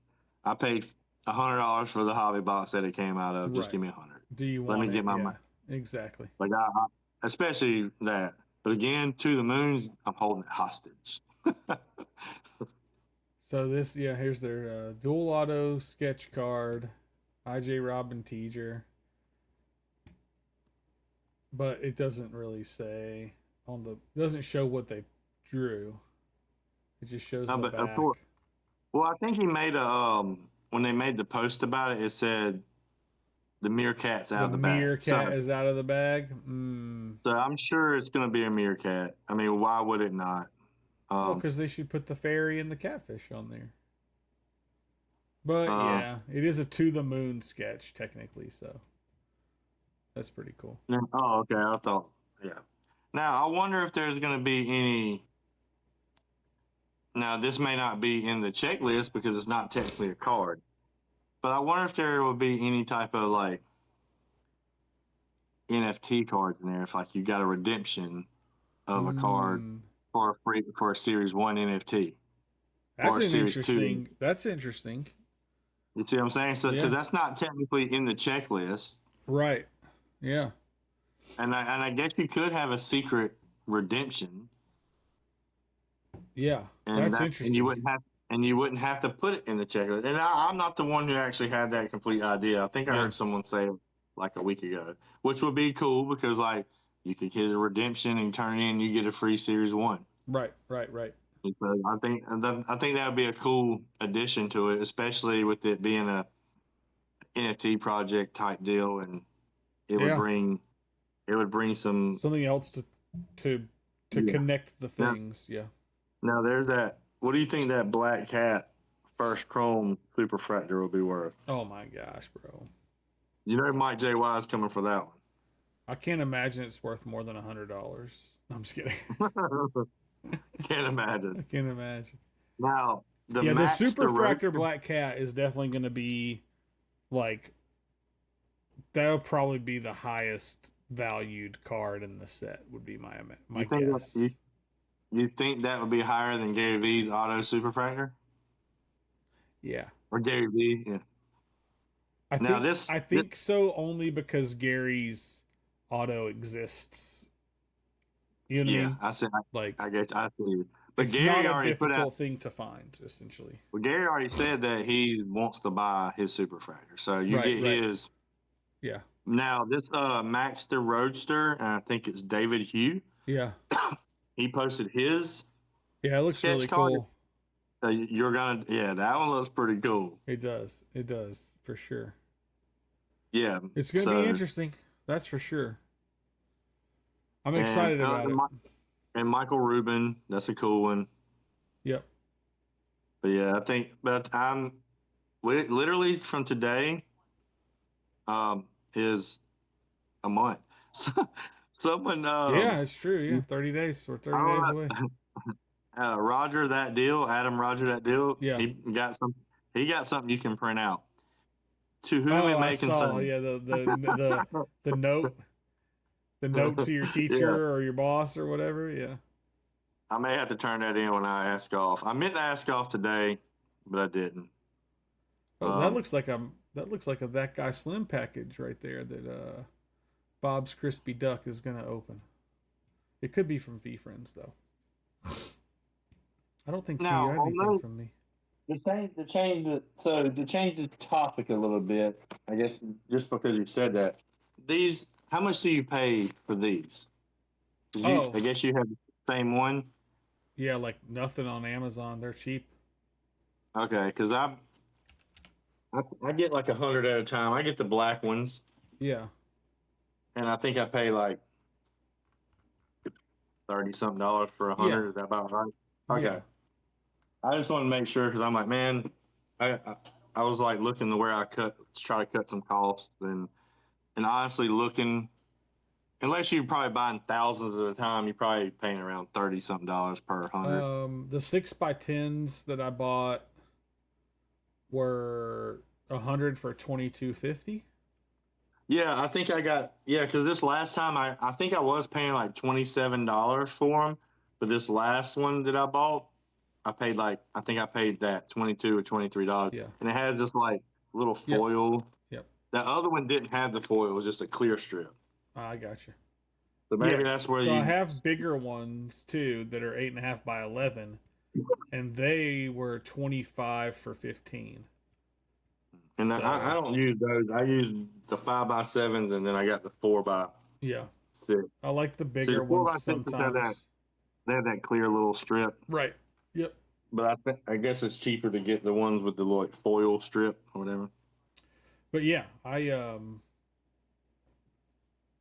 I paid $100 for the hobby box that it came out of. Just Right. give me 100. Do you Let want me get my yeah, money. exactly. Like especially that. But again, To the Moons, I'm holding it hostage. So this, here's their dual auto sketch card, IJ Robin Teager. But it doesn't really say doesn't show what they drew. It just shows the But back. of course, well, I think he made when they made the post about it, it said the meerkat's out of the bag. Meerkat is out of the bag. So I'm sure it's going to be a meerkat. I mean, why would it not? Well, because they should put the fairy and the catfish on there. But yeah, it is a To the Moon sketch technically, so that's pretty cool. Oh, okay. I thought, yeah. Now I wonder if there's going to be any. Now this may not be in the checklist because it's not technically a card, but I wonder if there will be any type of like NFT cards in there. If like you got a redemption of a card for a Series 1 NFT. That's interesting. That's interesting. You see what I'm saying? So because that's not technically in the checklist, right? Yeah. And I guess you could have a secret redemption. Yeah, that's interesting. And you wouldn't have to put it in the checklist. And I'm not the one who actually had that complete idea. I think I heard someone say it like a week ago, which would be cool because like you could get a redemption and turn it in, you get a free Series 1. Right. So I think that would be a cool addition to it, especially with it being a NFT project type deal, and it would bring something else to connect the things. Yeah. Now there's that. What do you think that Black Cat first Chrome Superfractor will be worth? Oh my gosh, bro! You know Mike J. Wise coming for that one. I can't imagine it's worth more than $100. I'm just kidding. Can't imagine. I can't imagine. Now the Superfractor Black Cat is definitely going to be like that'll probably be the highest valued card in the set. Would be my guess. You think that would be higher than Gary V's Auto Superfractor? Yeah. Or Gary V? Yeah. I think so only because Gary's auto exists. You know what I mean? I said, I guess I see. But it's Gary not already a difficult thing to find, essentially. Well, Gary already said that he wants to buy his Superfractor, so you get his. Yeah. Now this Max the Roadster, and I think it's David Hugh. Yeah. He posted his. Yeah, it looks really cool. You're gonna, that one looks pretty cool. It does for sure. Yeah, it's gonna be interesting. That's for sure. I'm excited about it. And Michael Rubin, that's a cool one. Yep. But yeah, I'm literally from today. Is a month. Someone. Yeah, it's true. Yeah, 30 days. We're 30 days away. Adam Roger that deal. Yeah, he got something you can print out. To whom it may concern. Yeah, the note. The note to your Yeah, teacher or your boss or whatever. Yeah. I may have to turn that in when I ask off. I meant to ask off today, but I didn't. Oh, that looks like a that guy Slim package right there that Bob's Crispy Duck is gonna open. It could be from V Friends though. I don't think V Now, had on anything those, from me. to change the topic a little bit, I guess just because you said that, these, how much do you pay for these? 'Cause I Oh, guess you have the same one. yeah, like nothing on Amazon. They're cheap. Okay, because I get like 100 at a time. I get the black ones, Yeah. and I think I pay like 30 something dollars for a Yeah. 100. Is that about right? Yeah. Okay. I just want to make sure because I'm like, man, I was like looking to where I cut to try to cut some costs and honestly looking, unless you're probably buying thousands at a time, you're probably paying around 30 something dollars per 100. The 6x10s that I bought were 100 for 22.50. Yeah, I think I got, yeah, because this last time I think I was paying like $27 for them, but this last one that I bought, I paid like, I think I paid that 22 or $23, Yeah. and it has this like little Yep. foil. Yep. That other one didn't have the foil; it was just a clear strip. I got you. So maybe Yes. that's where So I you. have bigger ones too that are 8.5 by 11, and they were 25 for 15. And I So don't use those. I use the 5x7s, and then I got the 4x6. yeah, I like the See, the bigger ones 4x6s have that sometimes. they have that clear little strip, Right. Yep. but I guess it's cheaper to get the ones with the like foil strip or whatever. But yeah, I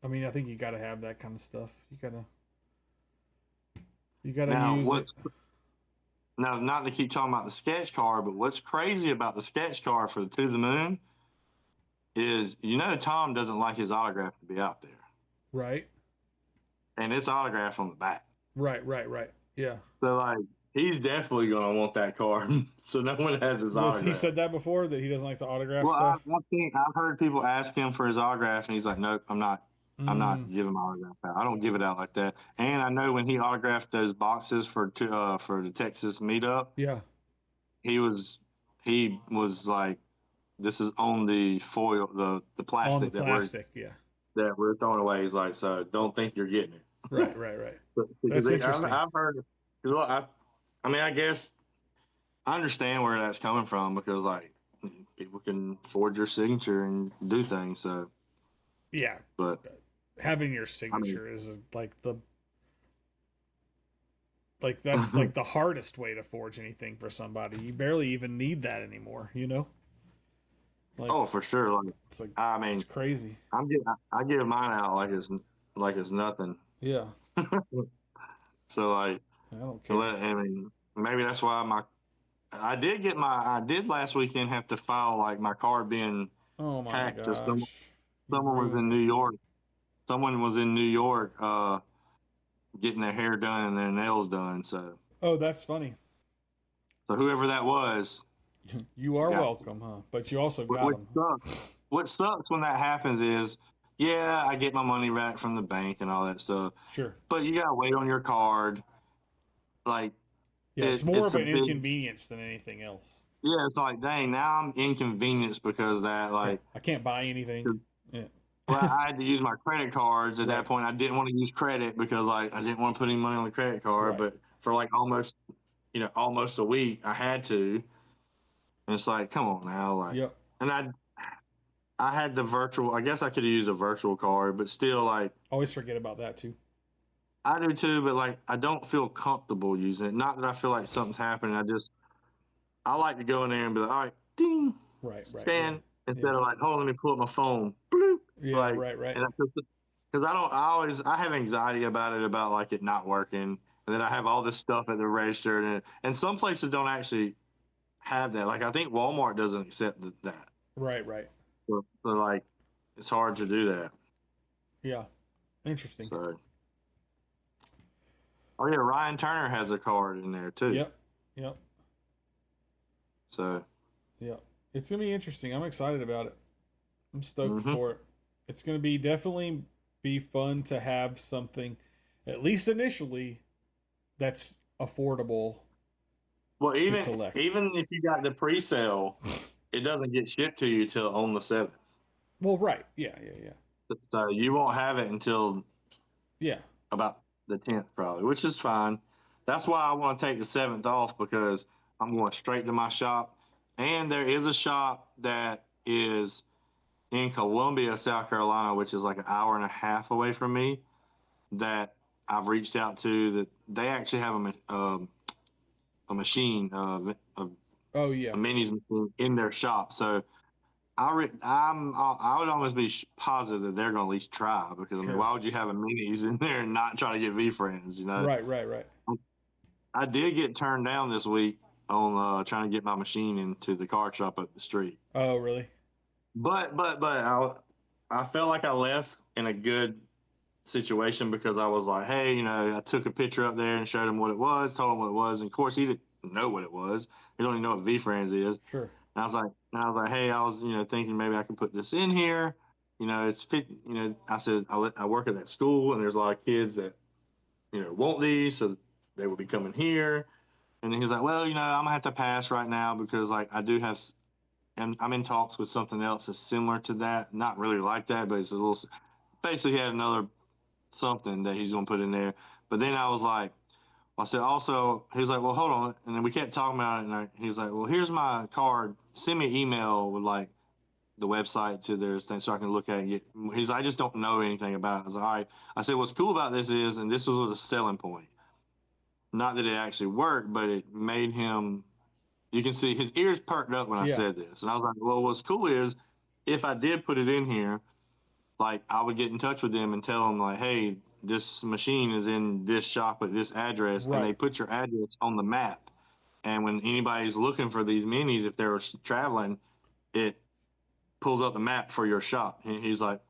mean, I think you got to have that kind of stuff. You got to Now, use it. now not to keep talking about the sketch car, but what's crazy about the sketch car for the To the Moon is Tom doesn't like his autograph to be out there, Right. and it's autographed on the back. Right. Yeah. So like he's definitely gonna want that car, so no one has his Was he autograph. said that before that he doesn't like the autograph Well, stuff? I've heard people ask him for his autograph, and he's like, "Nope, I'm not. I'm Mm, not giving my autograph out. I don't give it out like that." And I know when he autographed those boxes for the Texas meetup, yeah. he was like, "This is on the foil, the On the plastic plastic. Yeah. that we're throwing away." He's like, "So don't think you're getting it." Right. Because That's interesting. I've heard. Because I mean, I guess I understand where that's coming from because like people can forge your signature and do things. So, Yeah. but Having your I mean, signature is that's like the hardest way to forge anything for somebody. You barely even need that anymore, you know? Like oh, for sure. Like, it's like I it's mean, crazy. I give mine out like it's nothing. Yeah. So like, I don't care. I mean, maybe that's why I did last weekend have to file like my card being Oh my hacked. Or gosh. You someone was ruined in it. New York. Someone was in New York, getting their hair done and their nails done. Oh, that's funny. So whoever that was You are got. welcome, huh? But you also got What them. sucks? What sucks when that happens is, yeah, I get my money back from the bank and all that stuff, Sure. but you gotta wait on your card. Like Yeah, it's more it's of a an big, inconvenience than anything else. yeah. It's like, dang, now I'm inconvenienced because that, Yeah, like, I can't buy anything. 'cause, Yeah. well, I had to use my credit cards at that Right. point. I didn't want to use credit because like I didn't want to put any money on the credit card, Right. but for like almost a week, I had to, and it's like, come on now, like, Yep. and I had the virtual. I guess I could have used a virtual card, but still, like. Always forget about that too. I do too, but like I don't feel comfortable using it. Not that I feel like something's happening. I like to go in there and be like, all right, ding, Right. Yeah. scan, Yeah. instead of like, hold on, let me pull up my phone, bloop, Yeah. like, Right. and because I have anxiety about it, about like it not working, and then I have all this stuff at the register, and some places don't actually have that. Like I think Walmart doesn't accept that, Right. so like it's hard to do that. Yeah. Interesting. So, oh yeah, Ryan Turner has a card in there too. Yep. So. Yep. It's gonna be interesting. I'm excited about it. I'm stoked Mm-hmm. for it. It's gonna be definitely be fun to have something, at least initially, that's affordable Well, to even collect. even if you got the pre-sale, it doesn't get shipped to you till on the 7th. Well, right. Yeah, yeah, yeah. So you won't have it until Yeah. about the 10th probably, which is fine. That's why I want to take the 7th off, because I'm going straight to my shop. And there is a shop that is in Columbia, South Carolina, which is like an hour and a half away from me, that I've reached out to, that they actually have a machine, Oh a yeah. minis machine in their shop. So I would almost be positive that they're going to at least try, because I mean, Sure. why would you have a minis in there and not try to get V friends? You know, Right, right, right. I did get turned down this week on trying to get my machine into the car shop up the street, Oh, really? but I felt like I left in a good situation, because I was like, hey, you know, I took a picture up there and showed him what it was, told him what it was, and of course he didn't know what it was. He don't even know what V friends is. Sure. And I was like, hey, I was, thinking maybe I could put this in here. It's fit. I said I work at that school, and there's a lot of kids that want these, so they will be coming here. And then he's like, well, I'm gonna have to pass right now, because like I do have, and I'm in talks with something else that's similar to that, not really like that, but it's a little. Basically, he had another something that he's gonna put in there. But then I was like, I said, also, he's like, well, hold on. And then we kept talking about it. And he's like, well, here's my card. Send me an email with like the website to their thing so I can look at it and get. He's like, I just don't know anything about it. I was like, all right. I said, what's cool about this is, and this was a selling point. Not that it actually worked, but it made him, you can see his ears perked up when I Yeah. said this. And I was like, well, what's cool is, if I did put it in here, like I would get in touch with them and tell them like, hey, this machine is in this shop at this address, and they Right. put your address on the map. And when anybody's looking for these minis, if they're traveling, it pulls up the map for your shop. And he's like,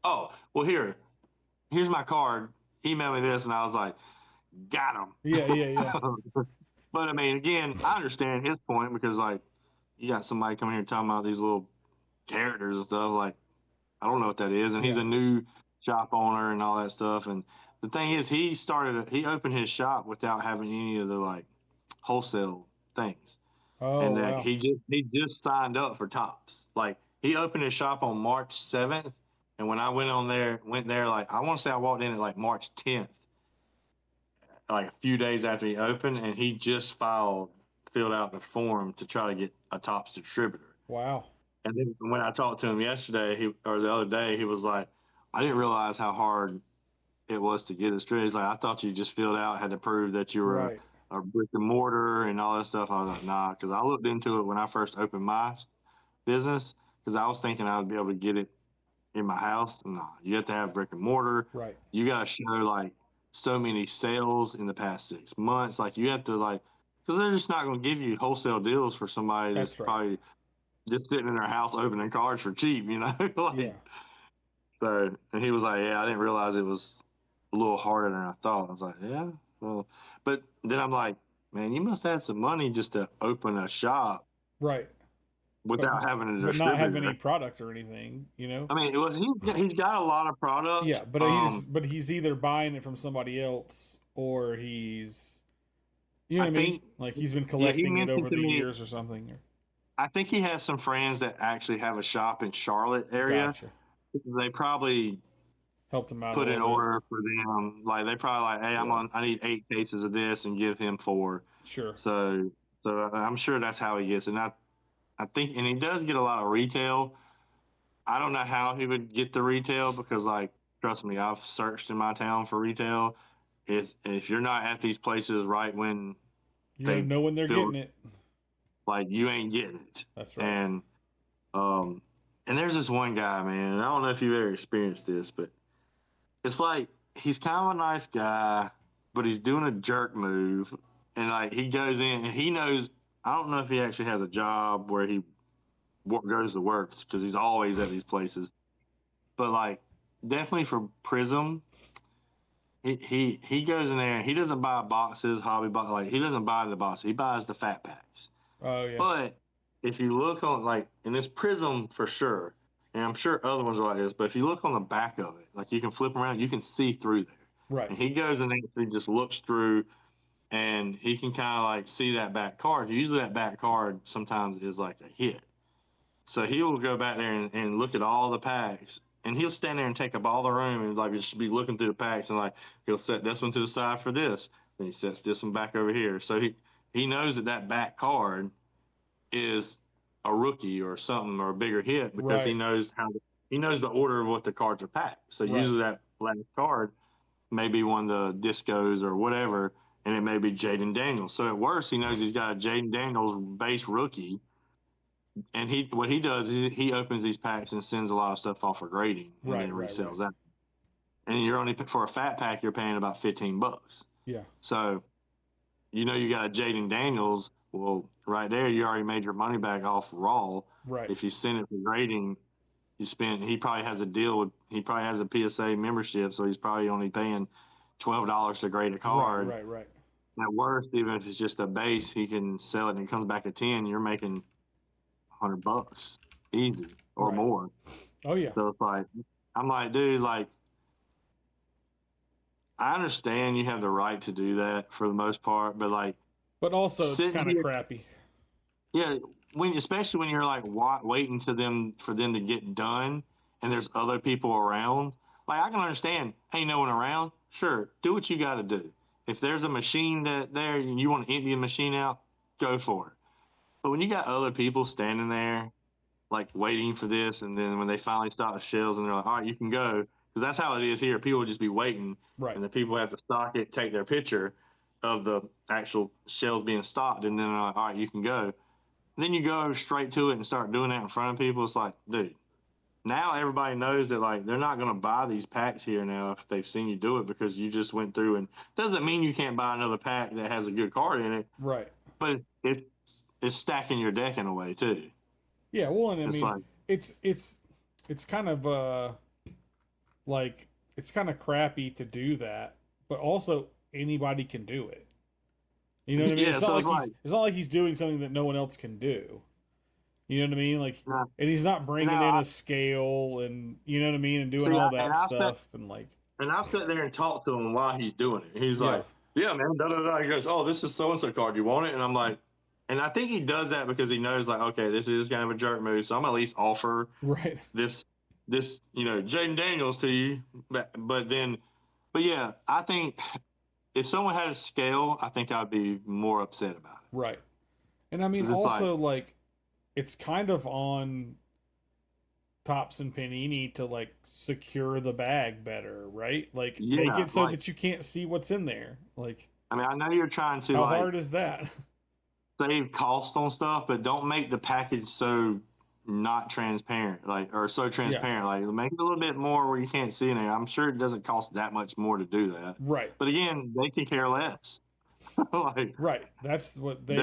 oh, well, here's my card. Email me this. And I was like, got Yeah, yeah, yeah. him. But I mean, again, I understand his point, because like you got somebody coming here talking about these little characters and stuff. Like, I don't know what that is. And he's Yeah. a new shop owner and all that stuff. And the thing is, he opened his shop without having any of the like wholesale things. Oh, And wow. he just signed up for Tops. Like, he opened his shop on March 7th, and when I went there, like I want to say I walked in at like March 10th, like a few days after he opened, and he just filled out the form to try to get a Tops distributor. Wow. And then when I talked to him yesterday, or the other day, he was like, I didn't realize how hard it was to get a straight. He's like, I thought you just filled out, had to prove that you were Right. a brick and mortar and all that stuff. I was like, nah, because I looked into it when I first opened my business, because I was thinking I would be able to get it in my house. Nah, you have to have brick and mortar. Right. You got to show like so many sales in the past 6 months. Like, you have to like, because they're just not going to give you wholesale deals for somebody that's That's right. probably just sitting in their house opening cards for cheap, like. Yeah. So, and he was like, yeah, I didn't realize it was a little harder than I thought. I was like, yeah, well, but then I'm like, man, you must have had some money just to open a shop Right. But without having a not have any distributor. product or anything, you know? I mean, he's got a lot of product. Yeah, but he's either buying it from somebody else or he's, you know I what I mean? think, Like he's been yeah, he collecting it mentioned over to the me, years or something. I think he has some friends that actually have a shop in Charlotte area. Gotcha. They probably Helped him out a put an little bit. order for them. Like, they probably like, hey, Yeah. I need 8 cases of this, and give him 4. Sure. So, I'm sure that's how he gets it. And I think, and he does get a lot of retail. I don't know how he would get the retail, because, like, trust me, I've searched in my town for retail. If you're not at these places right when You don't they know when they're feel getting it. like, you ain't getting it. That's right. Um, and there's this one guy, man. And I don't know if you've ever experienced this, but it's like he's kind of a nice guy, but he's doing a jerk move, and like he goes in and he knows. I don't know if he actually has a job where he goes to work, because he's always at these places. But like, definitely for Prism, he goes in there. He doesn't buy boxes, hobby box. Like, he doesn't buy the boxes. He buys the fat packs. Oh yeah. But if you look on, like, in this Prism for sure, and I'm sure other ones are like this, but if you look on the back of it, like you can flip around, you can see through there. Right. And he goes and actually just looks through, and he can kind of like see that back card. Usually that back card sometimes is like a hit. So he will go back there and look at all the packs, and he'll stand there and take up all the room and like just be looking through the packs, and like he'll set this one to the side for this, then he sets this one back over here. So he knows that that back card is a rookie or something or a bigger hit because Right. he knows the order of what the cards are packed. So Right. usually that last card may be one of the discos or whatever, and it may be Jaden Daniels. So at worst, he knows he's got a Jaden Daniels base rookie, and what he does is he opens these packs and sends a lot of stuff off for grading, and then resells that. And you're only for a fat pack, you're paying about $15. Yeah. So you know you got a Jaden Daniels. Well, right there, you already made your money back off raw. Right. If you send it for grading, he probably has a deal with, he probably has a PSA membership, so he's probably only paying $12 to grade a card. Right. At worst, even if it's just a base, he can sell it and it comes back at 10. You're making $100 easy or more. Oh yeah. So it's like, I'm like, dude, like, I understand you have the right to do that for the most part, but like, but also it's kind of crappy. Yeah, especially when you're like waiting for them to get done, and there's other people around. Like I can understand, hey, no one around. Sure, do what you got to do. If there's a machine there and you want to empty the machine out, go for it. But when you got other people standing there, like waiting for this, and then when they finally stop the shells and they're like, all right, you can go, because that's how it is here. People just be waiting, right? And the people have to stock it, take their picture of the actual shells being stocked, and then they're like, all right, you can go. And then you go straight to it and start doing that in front of people. It's like, dude, now everybody knows that like they're not going to buy these packs here now if they've seen you do it because you just went through, and doesn't mean you can't buy another pack that has a good card in it, right? But it's stacking your deck in a way too. Yeah, well, and I mean, like, it's kind of like it's kind of crappy to do that, but also anybody can do it. You know what I mean? Yeah, it's not like he's doing something that no one else can do. You know what I mean? Like, and he's not bringing in a scale, and you know what I mean, and doing all that stuff, and like. And I'll sit there and talk to him while he's doing it. He's like, "Yeah, man." Da, da, da. He goes, "Oh, this is so and so card. You want it?" And I'm like, and I think he does that because he knows, like, okay, this is kind of a jerk move, so I'm at least offer this, Jaden Daniels to you. But yeah, I think if someone had a scale, I think I'd be more upset about it. Right. And I mean, also like it's kind of on Topps and Panini to like secure the bag better, right? Like make it so that you can't see what's in there. Like, I mean, I know you're trying to. How hard is that? Save cost on stuff, but don't make the package so not transparent, or so transparent. Like make it a little bit more where you can't see in it. I'm sure it doesn't cost that much more to do that. Right. But again, they can care less. Right. That's what they.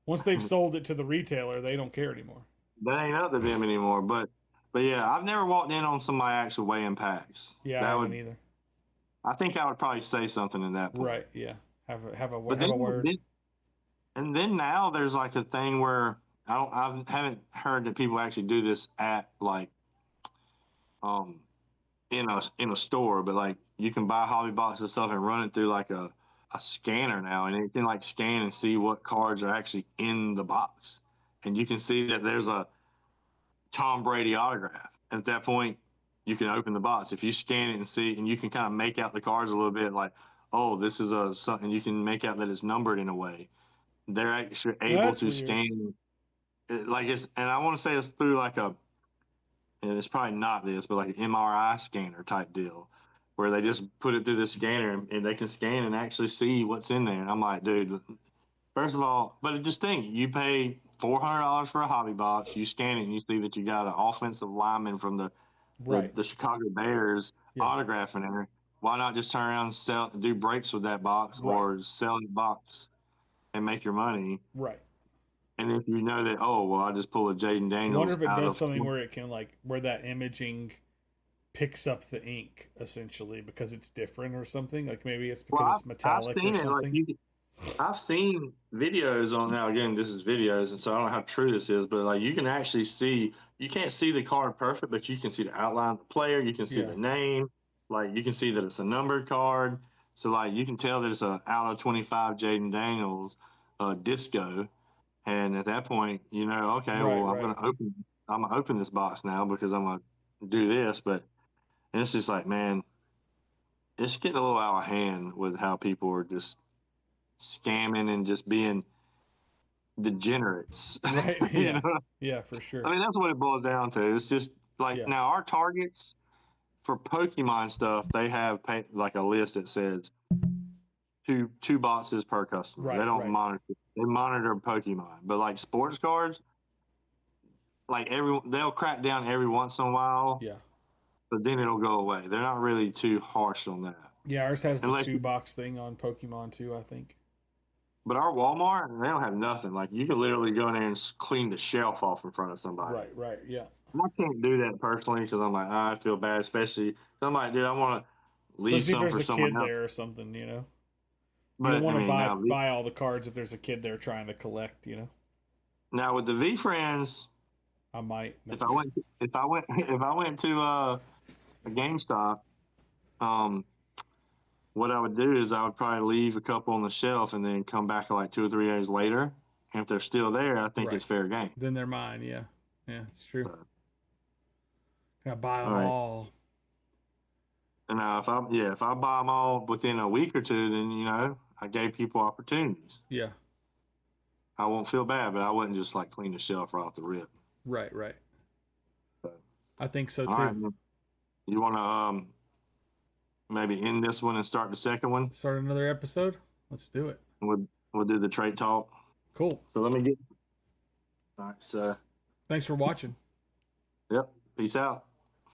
Once they've sold it to the retailer, they don't care anymore. That ain't up to them anymore. But yeah, I've never walked in on somebody actually weighing packs. Yeah, I haven't either. I think I would probably say something in that point. Right. Yeah. Have a word. And then now there's like a thing where I haven't heard that people actually do this at like in a store, but like you can buy hobby boxes and stuff and run it through like a scanner now, and it can like scan and see what cards are actually in the box, and you can see that there's a Tom Brady autograph. And at that point, you can open the box. If you scan it and see, and you can kind of make out the cards a little bit, like, oh, this is something. You can make out that it's numbered in a way. They're actually able to scan, and I want to say it's through like and it's probably not this, but like an MRI scanner type deal, where they just put it through the scanner and they can scan and actually see what's in there. And I'm like, dude, first of all, but just think, you pay $400 for a hobby box, you scan it and you see that you got an offensive lineman from the Chicago Bears autograph in there. Why not just turn around and do breaks with that box or sell the box and make your money? Right. And if you know that, oh, well, I just pull a Jaden Daniels. I wonder if it does something where it can where that imaging picks up the ink essentially because it's different or something. Like maybe it's because it's metallic or something. I've seen videos on now. Again, this is videos, and so I don't know how true this is, but like you can actually see. You can't see the card perfect, but you can see the outline of the player. You can see Yeah. the name. Like you can see that it's a numbered card. So like you can tell that it's a out of 25 Jaden Daniels disco. And at that point, you know, okay, Right, well, right. I'm gonna open this box now because I'm gonna do this. But and it's just like, man, it's getting a little out of hand with how people are just scamming and just being degenerates. Right. You Yeah. know, Yeah, for sure. I mean, that's what it boils down to. It's just like Yeah. now our targets for Pokemon stuff, they have like a list that says two boxes per customer. They Right, don't right. monitor. They monitor Pokemon, but like sports cards, like they'll crack down every once in a while, Yeah. but then it'll go away. They're not really too harsh on that. Yeah, ours has the Unless, 2 box thing on Pokemon too, I think. but our Walmart, they don't have nothing. Like you can literally go in there and clean the shelf off in front of somebody. Right, right. Yeah. I can't do that personally because I'm like, I feel bad, especially I'm like, dude, I want to leave Especially if some there's for a someone kid else. there or something, you know. You don't But I want to mean, buy all the cards if there's a kid there trying to collect, you know. now with the V friends, I might. No. if I went to a GameStop, um, what I would do is I would probably leave a couple on the shelf and then come back like 2 or 3 days later. And if they're still there, I think Right. it's fair game. Then they're mine, yeah. Yeah, it's true. So, Gotta buy all them right. all. And now if I buy them all within a week or two, then you know I gave people opportunities. Yeah. I won't feel bad, but I wouldn't just like clean the shelf right off the rip. Right, right. So, I think so all right, too. man. You want to maybe end this one and start the second one? Start another episode? Let's do it. We'll do the trait talk. Cool. So let me get. All right, so Thanks for watching. yep. Peace out.